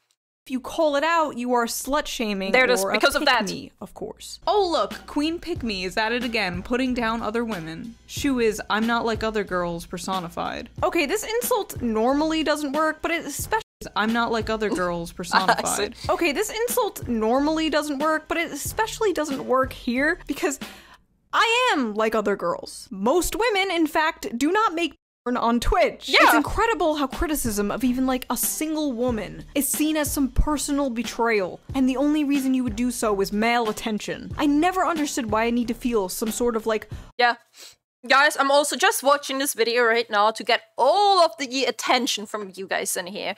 [SPEAKER 2] If you call it out, you are slut-shaming
[SPEAKER 1] There it is,
[SPEAKER 2] or
[SPEAKER 1] because
[SPEAKER 2] a
[SPEAKER 1] of that.
[SPEAKER 2] pick-me, of course. Oh look, Queen Pick-me is at it again, putting down other women. Shoe is I'm not like other girls personified. Okay, this insult normally doesn't work, but it especially I'm not like other girls personified. Okay, this insult normally doesn't work, but it especially doesn't work here because I am like other girls. Most women, in fact, do not make porn on Twitch. It's incredible how criticism of even like a single woman is seen as some personal betrayal, and the only reason you would do so is male attention. I never understood why I need to feel some sort of like
[SPEAKER 1] Guys, I'm also just watching this video right now to get all of the attention from you guys in here.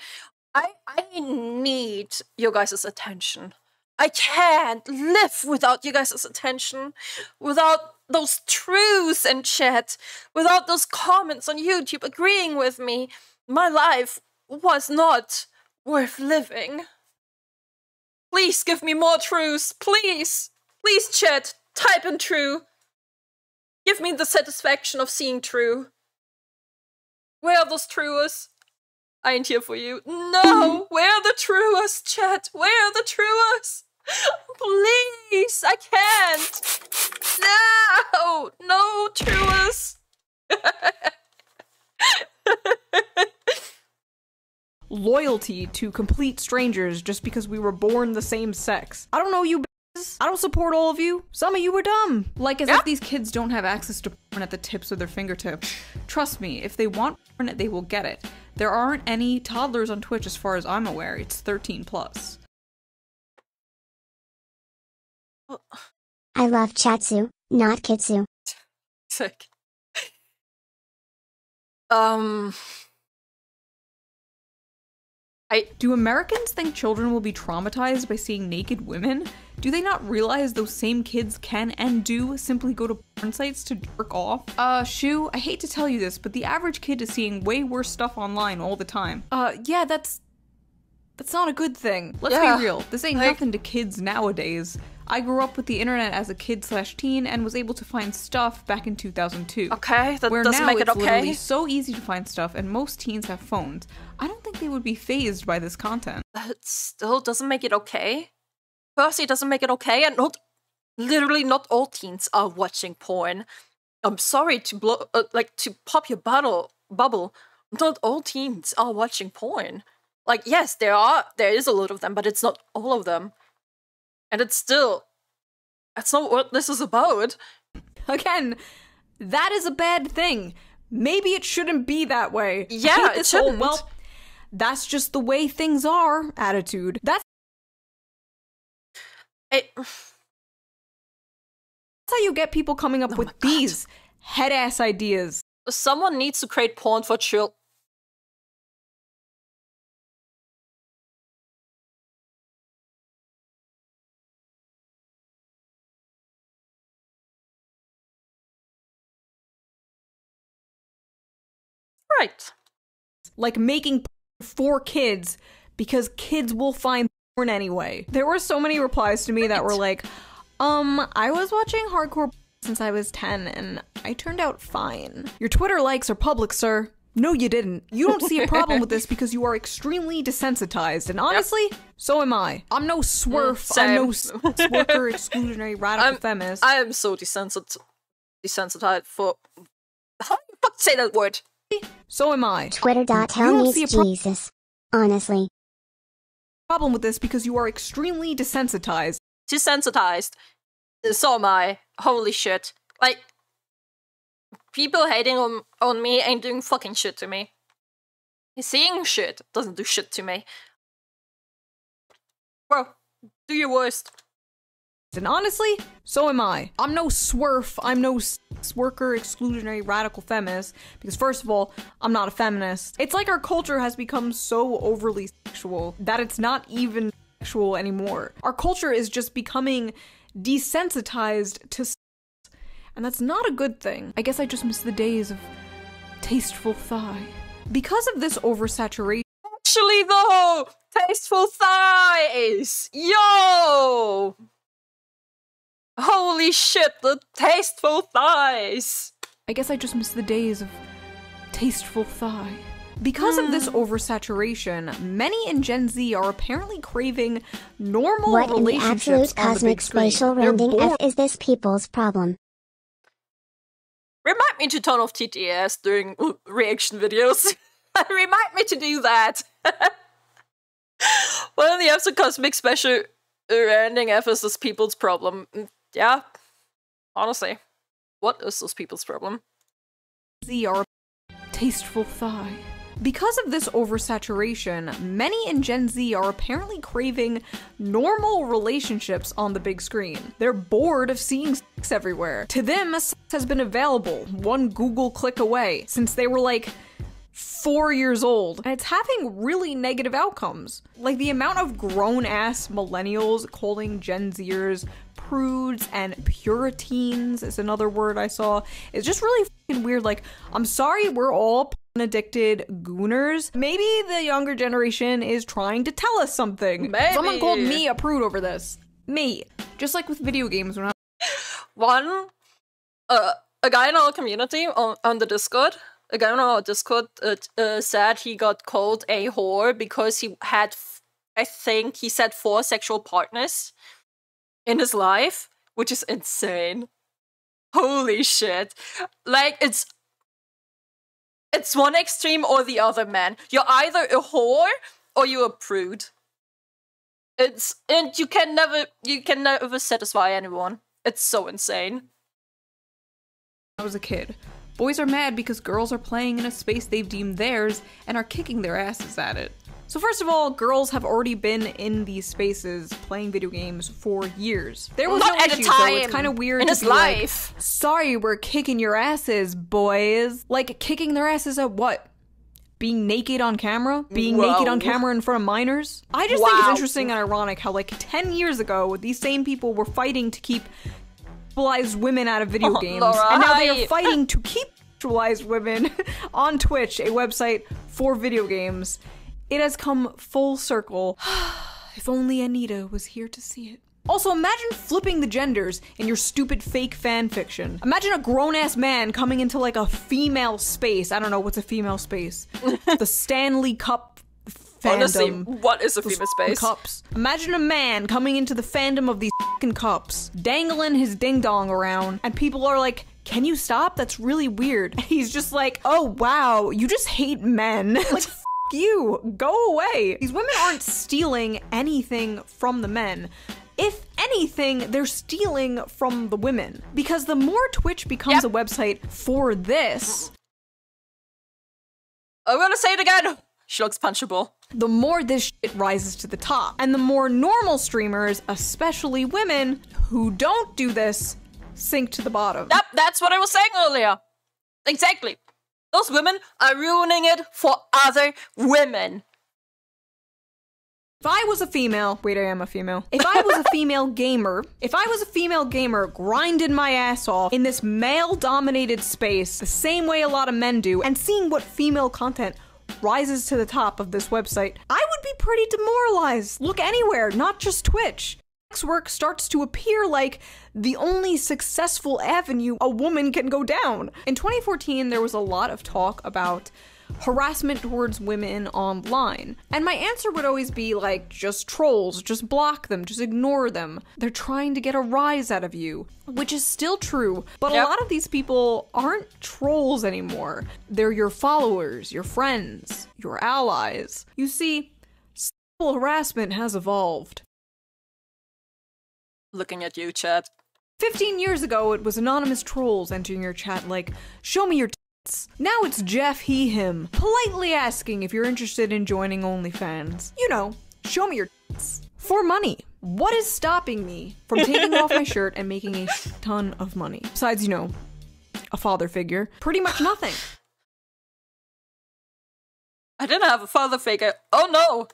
[SPEAKER 1] I need your guys' attention. I can't live without you guys' attention, without those truths in chat, without those comments on YouTube agreeing with me. My life was not worth living. Please give me more truths, please. Please, chat, type in true. Give me the satisfaction of seeing true. Where are those truers? I ain't here for you. No! Where are the truers, chat? Where are the truers? Please! I can't! No! No truers!
[SPEAKER 2] loyalty to complete strangers just because we were born the same sex. I don't know you bitches. I don't support all of you. Some of you are dumb. Like as if these kids don't have access to porn at the tips of their fingertips. Trust me, if they want porn, they will get it. There aren't any toddlers on Twitch as far as I'm aware. It's 13 plus.
[SPEAKER 7] I love Chatsu, not Kitsu.
[SPEAKER 1] Sick.
[SPEAKER 2] Do Americans think children will be traumatized by seeing naked women? Do they not realize those same kids can and do simply go to porn sites to jerk off? Shoe, I hate to tell you this, but the average kid is seeing way worse stuff online all the time. Yeah, that's not a good thing. Let's be real. This ain't nothing to kids nowadays. I grew up with the internet as a kid/teen and was able to find stuff back in 2002.
[SPEAKER 1] Okay, that
[SPEAKER 2] where
[SPEAKER 1] doesn't
[SPEAKER 2] now
[SPEAKER 1] make it
[SPEAKER 2] it's
[SPEAKER 1] okay.
[SPEAKER 2] literally so easy to find stuff, and most teens have phones. I don't think they would be fazed by this content.
[SPEAKER 1] That still doesn't make it okay. Firstly, it doesn't make it okay, and literally not all teens are watching porn. I'm sorry to to pop your bubble. Not all teens are watching porn. Like, yes, there is a lot of them, but it's not all of them. And that's not what this is about.
[SPEAKER 2] Again, that is a bad thing. maybe it shouldn't be that way.
[SPEAKER 1] Yeah,
[SPEAKER 2] I hate
[SPEAKER 1] it
[SPEAKER 2] this whole,
[SPEAKER 1] shouldn't.
[SPEAKER 2] well, that's just the way things are attitude. That's how you get people coming up with these head-ass ideas.
[SPEAKER 1] Someone needs to create porn for children. Right.
[SPEAKER 2] Like making for kids because kids will find porn anyway. There were so many replies to me that were like, I was watching hardcore since I was 10 and I turned out fine. Your Twitter likes are public, sir. No, you didn't. You don't see a problem with this because you are extremely desensitized, and honestly, so am I. I'm no swerf, I'm no swerker, exclusionary, radical feminist.
[SPEAKER 1] I am so desensitized for... How do you fuck say that word?
[SPEAKER 2] So am I.
[SPEAKER 7] Twitter.com needs Jesus. Honestly.
[SPEAKER 2] Problem with this because you are extremely desensitized.
[SPEAKER 1] Desensitized. So am I. Holy shit. Like, people hating on me ain't doing fucking shit to me. Seeing shit doesn't do shit to me. Bro, do your worst.
[SPEAKER 2] And honestly, so am I. I'm no swerf, I'm no worker, exclusionary, radical feminist, because first of all, I'm not a feminist. It's like our culture has become so overly sexual that it's not even sexual anymore. Our culture is just becoming desensitized to sex, and that's not a good thing. I guess I just miss the days of tasteful thigh. Because of this oversaturation.
[SPEAKER 1] Actually though, tasteful thighs! Yo! Holy shit, the tasteful thighs!
[SPEAKER 2] I guess I just miss the days of tasteful thigh. Because of this oversaturation, many in Gen Z are apparently craving normal
[SPEAKER 7] What in the
[SPEAKER 2] relationships
[SPEAKER 7] absolute
[SPEAKER 2] on the
[SPEAKER 7] cosmic
[SPEAKER 2] big screen.
[SPEAKER 7] spatial
[SPEAKER 2] They're
[SPEAKER 7] rounding
[SPEAKER 2] bored.
[SPEAKER 7] F is this people's problem?
[SPEAKER 1] Remind me to turn off TTS during reaction videos. Remind me to do that. Well, the episode Cosmic Special ending F is this people's problem. Yeah. Honestly. What is this people's problem?
[SPEAKER 2] Z are tasteful thigh. Because of this oversaturation, many in Gen Z are apparently craving normal relationships on the big screen. They're bored of seeing sex everywhere. To them, sex has been available one Google click away since they were like 4 years old, and it's having really negative outcomes. Like the amount of grown-ass millennials calling Gen Zers prudes and puritans is another word I saw. It's just really fucking weird. Like, I'm sorry we're all addicted gooners. Maybe the younger generation is trying to tell us something.
[SPEAKER 1] Maybe.
[SPEAKER 2] Someone called me a prude over this. Me. Just like with video games. When
[SPEAKER 1] a guy in our community on the Discord, a guy on our Discord said he got called a whore because he had, I think he said 4 sexual partners in his life, which is insane. Holy shit. Like, it's one extreme or the other, man. You're either a whore or you're a prude. And you can never satisfy anyone. It's so insane.
[SPEAKER 2] I was a kid. Boys are mad because girls are playing in a space they've deemed theirs and are kicking their asses at it. So first of all, girls have already been in these spaces playing video games for years. There was
[SPEAKER 1] Not
[SPEAKER 2] no
[SPEAKER 1] at a
[SPEAKER 2] issue,
[SPEAKER 1] time
[SPEAKER 2] though. It's kind of weird
[SPEAKER 1] in
[SPEAKER 2] to
[SPEAKER 1] his
[SPEAKER 2] be
[SPEAKER 1] life.
[SPEAKER 2] like, sorry, we're kicking your asses, boys. Like, kicking their asses at what? Being naked on camera? Being naked on camera in front of minors? I just think it's interesting and ironic how, like, 10 years ago, these same people were fighting to keep sexualized women out of video games. And now they are fighting to keep sexualized women on Twitch, a website for video games. It has come full circle. If only Anita was here to see it. Also, imagine flipping the genders in your stupid fake fan fiction. Imagine a grown-ass man coming into like a female space. I don't know, what's a female space? The Stanley Cup fandom.
[SPEAKER 1] Honestly, what is a female space?
[SPEAKER 2] Cups. Imagine a man coming into the fandom of these fucking cups, dangling his ding-dong around, and people are like, can you stop? That's really weird. He's just like, oh wow, you just hate men. Like, you, go away. These women aren't stealing anything from the men. If anything, they're stealing from the women. Because the more Twitch becomes a website for this,
[SPEAKER 1] I'm gonna say it again. She looks punchable.
[SPEAKER 2] The more this shit rises to the top, and the more normal streamers, especially women, who don't do this, sink to the bottom.
[SPEAKER 1] Yep, that's what I was saying earlier. Exactly. Those women are ruining it for other women.
[SPEAKER 2] If I was a female, wait, I am a female. If I was a female gamer, grinding my ass off in this male-dominated space, the same way a lot of men do, and seeing what female content rises to the top of this website, I would be pretty demoralized. Look anywhere, not just Twitch. Sex work starts to appear like the only successful avenue a woman can go down. In 2014, there was a lot of talk about harassment towards women online. And my answer would always be like, just trolls, just block them, just ignore them. They're trying to get a rise out of you, which is still true. But a lot of these people aren't trolls anymore. They're your followers, your friends, your allies. You see, sexual harassment has evolved.
[SPEAKER 1] Looking at you, chat.
[SPEAKER 2] 15 years ago, it was anonymous trolls entering your chat like, show me your tits. Now it's Jeff, he, him, politely asking if you're interested in joining OnlyFans. You know, show me your tits. For money. What is stopping me from taking off my shirt and making a ton of money? Besides, you know, a father figure. Pretty much nothing.
[SPEAKER 1] I didn't have a father figure. Oh no!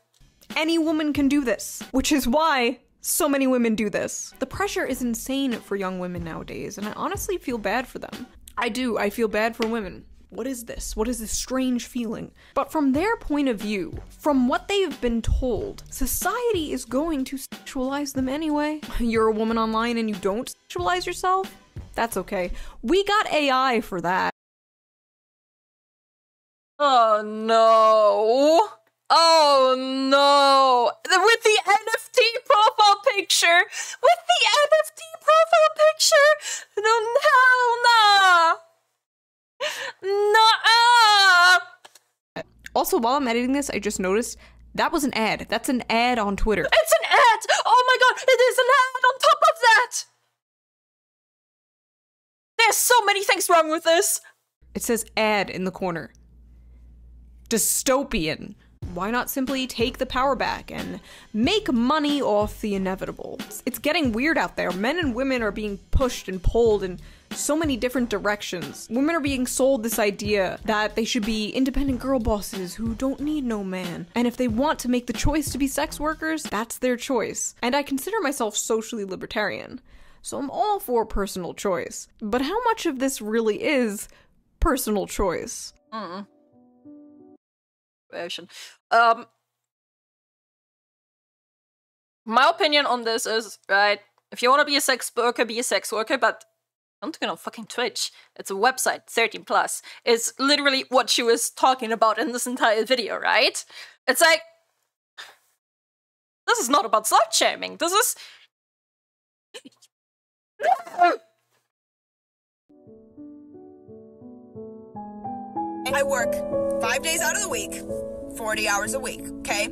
[SPEAKER 2] Any woman can do this, which is why so many women do this. The pressure is insane for young women nowadays, and I honestly feel bad for them. I do, I feel bad for women. What is this? What is this strange feeling? But from their point of view, from what they've been told, society is going to sexualize them anyway. You're a woman online and you don't sexualize yourself? That's okay. We got AI for that.
[SPEAKER 1] Oh no! Oh no! With the NFT profile picture! With the NFT profile picture! No, hell nah! Nuh-uh!
[SPEAKER 2] Also, while I'm editing this, I just noticed that was an ad. That's an ad on Twitter.
[SPEAKER 1] It's an ad! Oh my god, it is an ad on top of that! There's so many things wrong with this!
[SPEAKER 2] It says ad in the corner. Dystopian. Why not simply take the power back and make money off the inevitable? It's getting weird out there. Men and women are being pushed and pulled in so many different directions. Women are being sold this idea that they should be independent girl bosses who don't need no man. And if they want to make the choice to be sex workers, that's their choice. And I consider myself socially libertarian, so I'm all for personal choice. But how much of this really is personal choice?
[SPEAKER 1] My opinion on this is, right, if you want to be a sex worker, be a sex worker, but don't get on fucking Twitch. It's a website, 13+. It's literally what she was talking about in this entire video, right? It's like, this is not about slut shaming. This is...
[SPEAKER 8] I work 5 days out of the week, 40 hours a week, okay?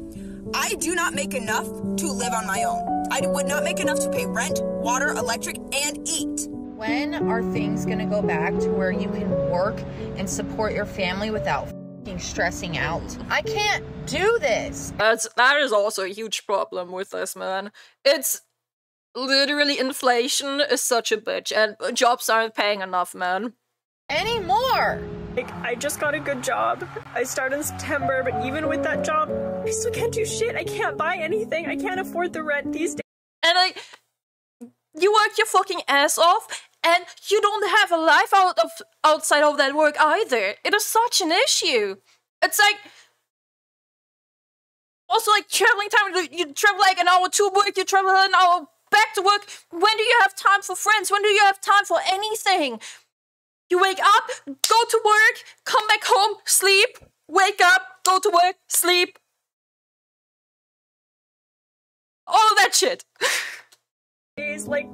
[SPEAKER 8] I do not make enough to live on my own. I would not make enough to pay rent, water, electric, and eat.
[SPEAKER 9] When are things gonna go back to where you can work and support your family without f***ing stressing out? I can't do this.
[SPEAKER 1] That is also a huge problem with this, man. It's literally inflation is such a bitch, and jobs aren't paying enough, man.
[SPEAKER 9] Anymore.
[SPEAKER 10] Like, I just got a good job. I started in September, but even with that job, I still can't do shit. I can't buy anything. I can't afford the rent these days.
[SPEAKER 1] And like, you work your fucking ass off, and you don't have a life outside of that work either. It is such an issue. It's like, also like traveling time. You travel like an hour to work. You travel an hour back to work. When do you have time for friends? When do you have time for anything? You wake up, go to work, come back home, sleep, wake up, go to work, sleep. All of that shit.
[SPEAKER 10] It's like,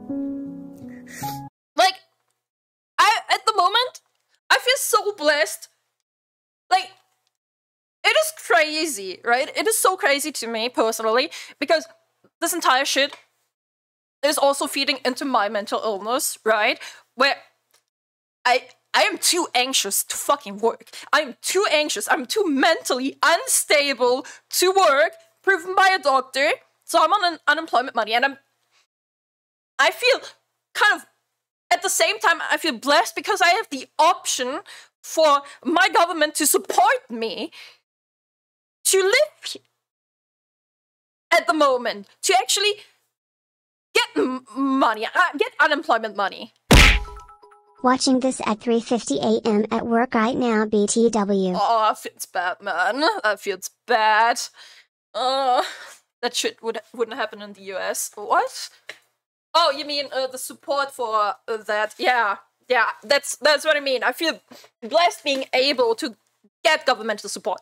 [SPEAKER 1] at the moment, I feel so blessed. Like, it is crazy, right? It is so crazy to me, personally, because this entire shit is also feeding into my mental illness, right? Where I am too anxious to fucking work. I'm too anxious. I'm too mentally unstable to work, proven by a doctor. So I'm on unemployment money, and I feel kind of, at the same time, I feel blessed because I have the option for my government to support me to live at the moment, to actually get money, get unemployment money.
[SPEAKER 7] Watching this at 3:50 a.m. at work right now, BTW.
[SPEAKER 1] Oh, that feels bad, man. That feels bad. That shit wouldn't happen in the US. What? Oh, you mean the support for that? Yeah, that's what I mean. I feel blessed being able to get governmental support.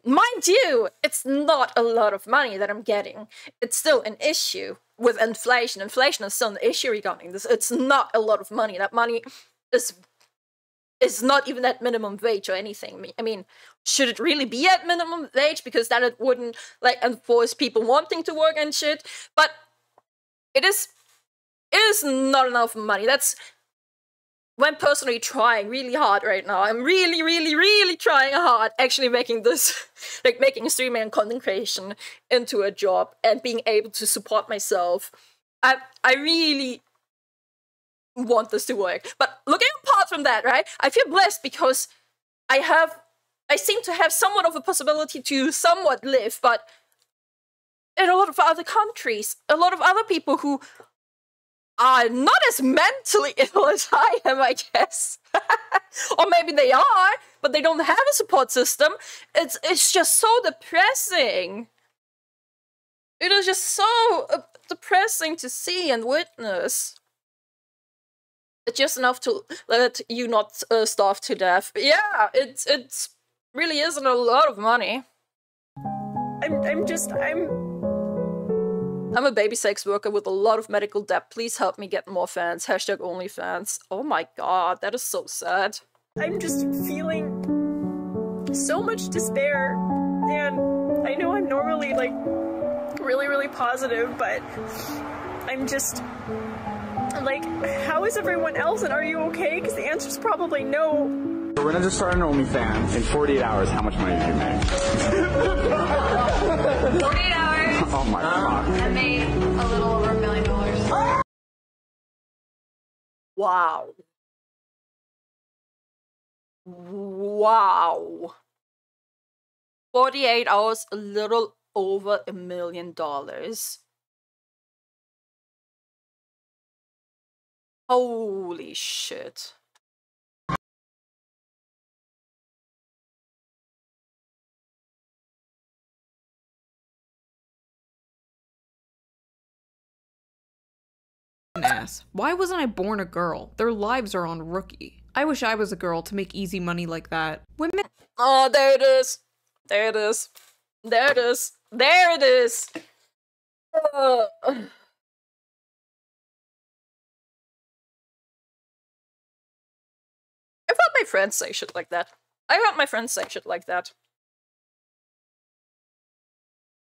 [SPEAKER 1] Mind you, it's not a lot of money that I'm getting. It's still an issue with inflation. Inflation is still an issue regarding this. It's not a lot of money. That money is not even at minimum wage or anything. I mean, should it really be at minimum wage? Because then it wouldn't like enforce people wanting to work and shit. But it is not enough money. That's when personally trying really hard right now. I'm really trying hard actually making this, like making streaming and content creation into a job and being able to support myself. I really want this to work. But looking apart from that, right, I feel blessed because I seem to have somewhat of a possibility to somewhat live, but in a lot of other countries, a lot of other people who are not as mentally ill as I am, I guess. Or maybe they are, but they don't have a support system. It's just so depressing. It is just so depressing to see and witness. It's just enough to let you not starve to death. Yeah, it really isn't a lot of money. I'm a baby sex worker with a lot of medical debt. Please help me get more fans. Hashtag OnlyFans. Oh my god, that is so sad.
[SPEAKER 10] I'm just feeling so much despair, and I know I'm normally like really positive, but I'm just like, how is everyone else, and are you okay? Because the answer's probably no.
[SPEAKER 11] We're gonna just start an OnlyFans. In 48 hours, how much money did you make?
[SPEAKER 12] 48 hours.
[SPEAKER 11] Oh my god.
[SPEAKER 12] I made a little over $1 million.
[SPEAKER 1] Wow. Wow. 48 hours, a little over $1 million. Holy shit.
[SPEAKER 2] Ass. Why wasn't I born a girl? Their lives are on Rookie. I wish I was a girl to make easy money like that. Women.
[SPEAKER 1] Oh, there it is. There it is. There it is. There it is. I thought my friends say shit like that. I heard my friends say shit like that.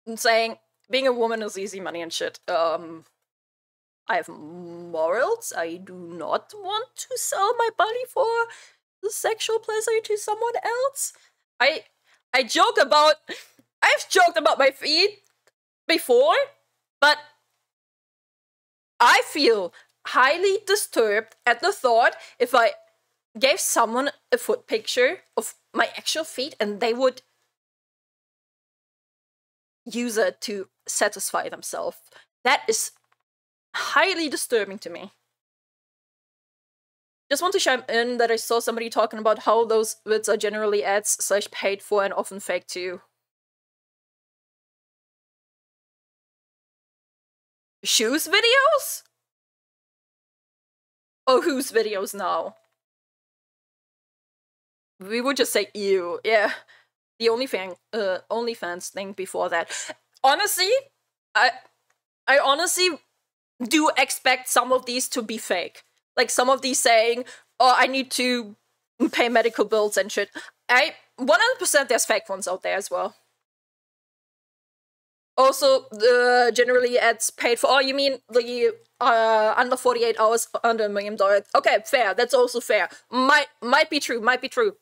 [SPEAKER 1] And saying being a woman is easy money and shit. I have morals. I do not want to sell my body for the sexual pleasure to someone else. I've joked about my feet before, but I feel highly disturbed at the thought if I gave someone a foot picture of my actual feet and they would use it to satisfy themselves. That is highly disturbing to me. Just want to chime in that I saw somebody talking about how those vids are generally ads / paid for and often fake too. Shoes videos? Oh, whose videos now? We would just say ew. Yeah, the OnlyFans thing before that. Honestly, I honestly do expect some of these to be fake. Like some of these saying, oh, I need to pay medical bills and shit. 100% there's fake ones out there as well. Also, generally it's paid for. Oh, you mean the under 48 hours under $1 million? Okay, fair. That's also fair. Might be true. Might be true.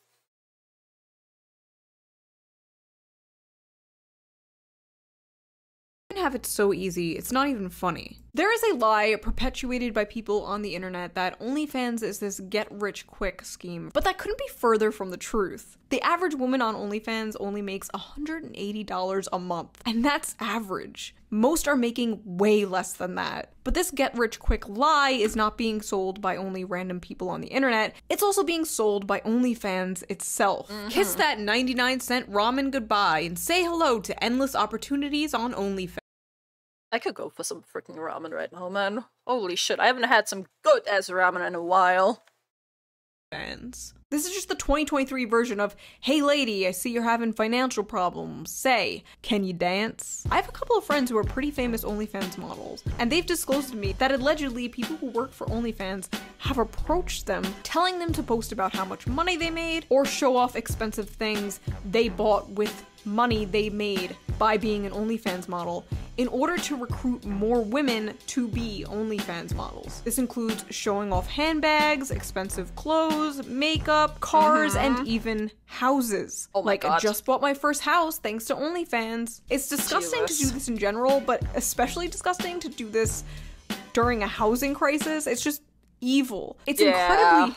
[SPEAKER 2] Have it so easy, it's not even funny. There is a lie perpetuated by people on the internet that OnlyFans is this get-rich-quick scheme, but that couldn't be further from the truth. The average woman on OnlyFans only makes $180 a month, and that's average. Most are making way less than that. But this get-rich-quick lie is not being sold by only random people on the internet, it's also being sold by OnlyFans itself. Kiss that 99-cent ramen goodbye and say hello to endless opportunities on OnlyFans.
[SPEAKER 1] I could go for some freaking ramen right now, man. Holy shit, I haven't had some good-ass ramen in a while.
[SPEAKER 2] This is just the 2023 version of, hey lady, I see you're having financial problems. Say, can you dance? I have a couple of friends who are pretty famous OnlyFans models, and they've disclosed to me that allegedly people who work for OnlyFans have approached them, telling them to post about how much money they made, or show off expensive things they bought with money they made by being an OnlyFans model in order to recruit more women to be OnlyFans models. This includes showing off handbags, expensive clothes, makeup, cars, and even houses.
[SPEAKER 1] Oh my God.
[SPEAKER 2] I just bought my first house thanks to OnlyFans. It's disgusting to do this in general, but especially disgusting to do this during a housing crisis. It's just evil. It's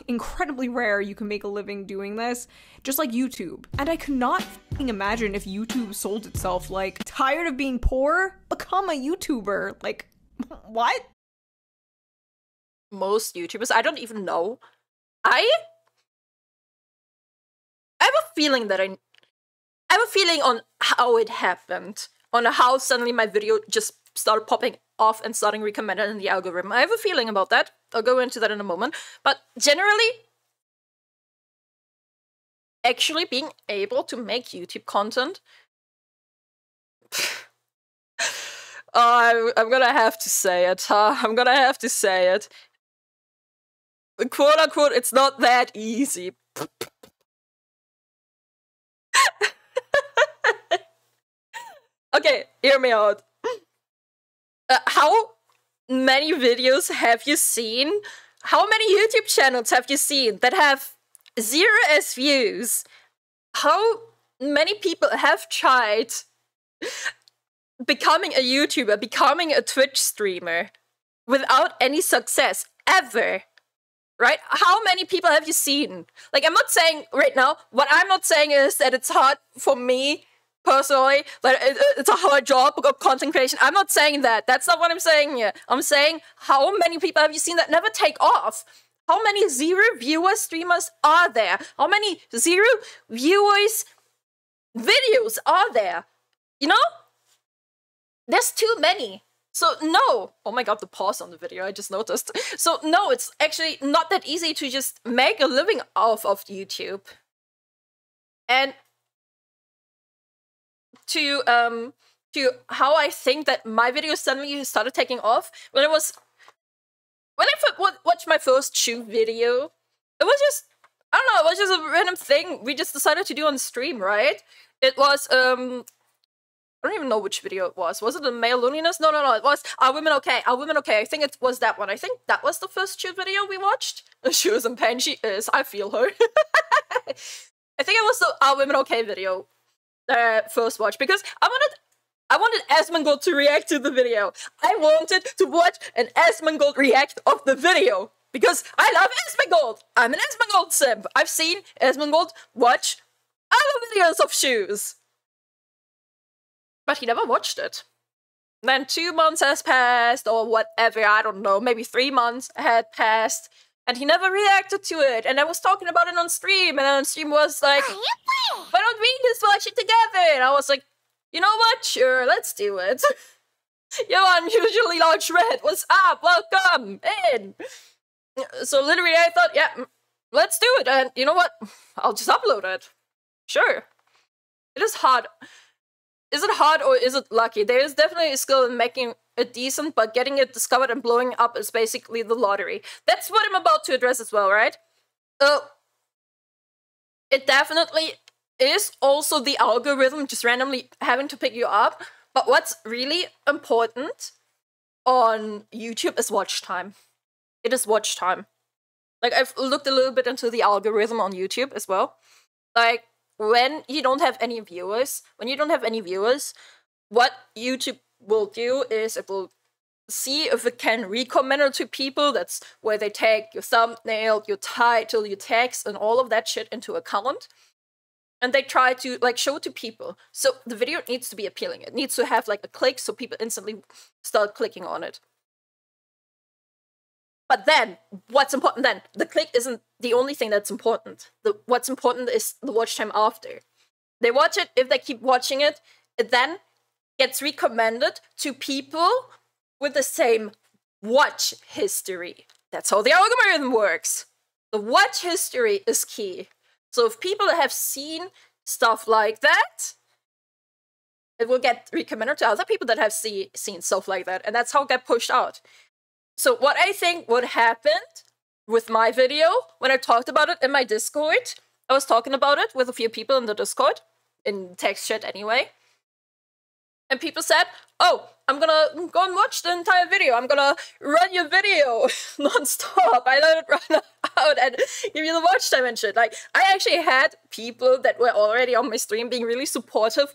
[SPEAKER 2] incredibly rare you can make a living doing this, just like YouTube. And I could not imagine if YouTube sold itself like, tired of being poor? Become a YouTuber. Like, what?
[SPEAKER 1] Most YouTubers, I don't even know. I have a feeling that I have a feeling on how it happened. On how suddenly my video just started popping off and starting recommended in the algorithm. I have a feeling about that. I'll go into that in a moment. But generally, actually being able to make YouTube content, I'm gonna have to say it, I'm gonna have to say it. Quote unquote, it's not that easy. Okay, hear me out. How many videos have you seen? How many YouTube channels have you seen that have 0 views? How many people have tried becoming a YouTuber, becoming a Twitch streamer without any success ever? Right? How many people have you seen? Like, I'm not saying right now, what I'm not saying is that it's hard for me personally, that it's a hard job of content creation. I'm not saying that. That's not what I'm saying here. I'm saying, how many people have you seen that never take off? How many 0 viewer streamers are there? How many 0 viewers videos are there? You know? There's too many. So no. Oh my God, the pause on the video, I just noticed. So no, it's actually not that easy to just make a living off of YouTube. And to how I think that my videos suddenly started taking off when I watched my first shoe video. It was just, I don't know, it was just a random thing we just decided to do on stream, right? It was I don't even know which video it was. Was it the male loneliness? No, it was Are Women Okay? Are Women Okay? I think it was that one. I think that was the first shoe video we watched. She was in pain, she is. I feel her. I think it was the Are Women Okay video first watch, because I wanted Asmongold to react to the video. I wanted to watch an Asmongold react of the video because I love Asmongold. I'm an Asmongold simp. I've seen Asmongold watch other videos of shoes, but he never watched it. Then 2 months has passed, or whatever, I don't know, maybe 3 months had passed, and he never reacted to it, and I was talking about it on stream, and on stream was like, why don't we just watch it together? And I was like, you know what, sure, let's do it. Yo, unusually large red, what's up? Welcome in. So literally I thought, yeah, let's do it, and you know what? I'll just upload it. Sure. It is hard. Is it hard or is it lucky? There is definitely a skill in making it decent, but getting it discovered and blowing up is basically the lottery. That's what I'm about to address as well, right? It definitely is also the algorithm just randomly having to pick you up, But what's really important on YouTube is watch time. It is watch time. Like, I've looked a little bit into the algorithm on YouTube as well. Like, when you don't have any viewers, what YouTube will do is it will see if it can recommend it to people. That's where they take your thumbnail, your title, your text, and all of that shit into account. And they try to, like, show it to people. So the video needs to be appealing. It needs to have, like, a click so people instantly start clicking on it. But then, what's important then? The click isn't the only thing that's important. What's important is the watch time after. They watch it, if they keep watching it, it then gets recommended to people with the same watch history. That's how the algorithm works. The watch history is key. So if people have seen stuff like that, it will get recommended to other people that have seen stuff like that, and that's how it got pushed out. So what I think would happen with my video, when I talked about it in my Discord, I was talking about it with a few people in the Discord, in text chat anyway, and people said, oh, I'm gonna go and watch the entire video, I'm gonna run your video non-stop, I let it run out and give you the watch time and shit. Like, I actually had people that were already on my stream being really supportive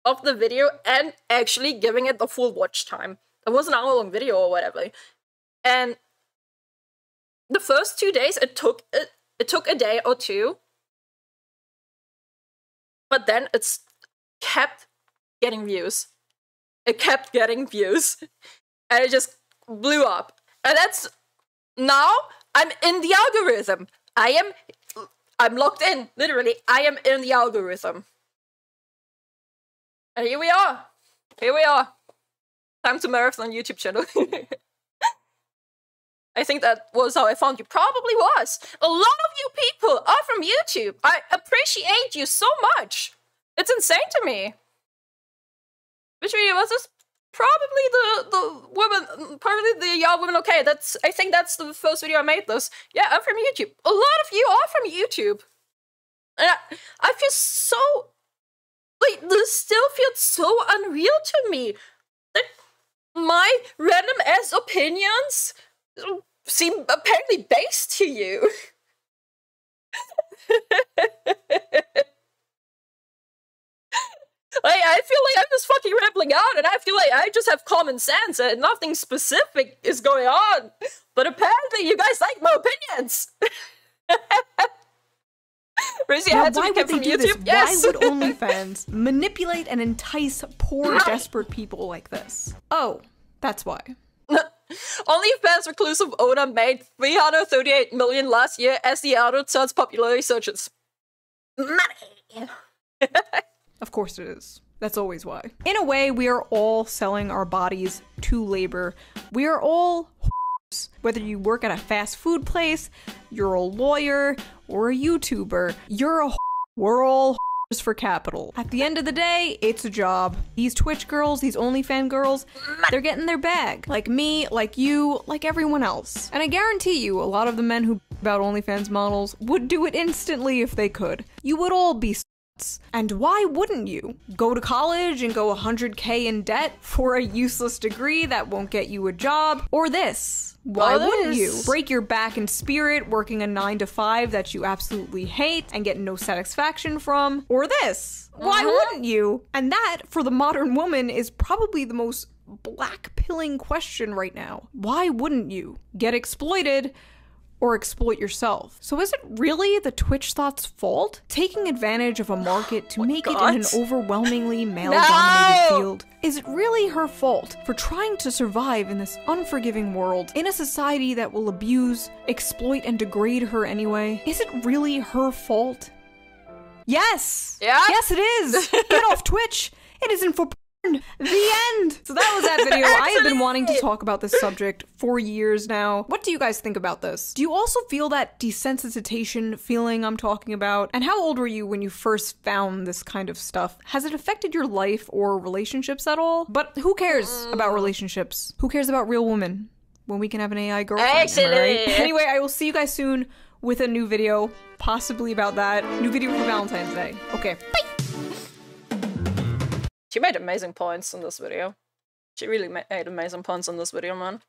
[SPEAKER 1] of the video and actually giving it the full watch time. It was an hour-long video or whatever. And the first 2 days, it took a day or two, but then it's kept getting views. It kept getting views, and it just blew up. And that's, now I'm in the algorithm. I'm locked in, literally. I am in the algorithm. And here we are. Here we are. Time to marathon YouTube channel. I think that was how I found you. Probably was. A lot of you people are from YouTube. I appreciate you so much. It's insane to me. Which video was this? Probably the woman, probably the y'all women. Okay, I think that's the first video I made this. Yeah, I'm from YouTube. A lot of you are from YouTube. And I feel so, like, this still feels so unreal to me. That my random ass opinions seem apparently based to you. I feel like I'm just fucking rambling out, and I feel like I just have common sense and nothing specific is going on. But apparently you guys like my opinions. Raise your hands if you come from YouTube. Yes.
[SPEAKER 2] Why would OnlyFans manipulate and entice poor, desperate people like this? Oh, that's why.
[SPEAKER 1] OnlyFans reclusive owner made 338 million last year as the adult search popularity searches. Money!
[SPEAKER 2] Of course it is. That's always why. In a way, we are all selling our bodies to labor. We are all whores. Whether you work at a fast food place, you're a lawyer, or a YouTuber, you're a whore. We're all whores for capital. At the end of the day, it's a job. These Twitch girls, these OnlyFans girls, they're getting their bag. Like me, like you, like everyone else. And I guarantee you, a lot of the men who about OnlyFans models would do it instantly if they could. You would all be and why wouldn't you? Go to college and go 100K in debt for a useless degree that won't get you a job? Or this? Why wouldn't you? Break your back and spirit working a 9-to-5 that you absolutely hate and get no satisfaction from? Or this? Why wouldn't you? And that, for the modern woman, is probably the most black-pilling question right now. Why wouldn't you? Get exploited or exploit yourself. So is it really the Twitch Th0t's fault? Taking advantage of a market to make it in an overwhelmingly male-dominated field? Is it really her fault for trying to survive in this unforgiving world, in a society that will abuse, exploit, and degrade her anyway? Is it really her fault? Yes!
[SPEAKER 1] Yeah?
[SPEAKER 2] Yes, it is! Get off Twitch! It isn't for the end! So that was that video. I have been wanting to talk about this subject for years now. What do you guys think about this? Do you also feel that desensitization feeling I'm talking about? And how old were you when you first found this kind of stuff? Has it affected your life or relationships at all? But who cares about relationships? Who cares about real women when we can have an AI girlfriend? Right? Anyway, I will see you guys soon with a new video, possibly about that. New video for Valentine's Day. Okay, bye!
[SPEAKER 1] She made amazing points in this video. She really made amazing points in this video, man.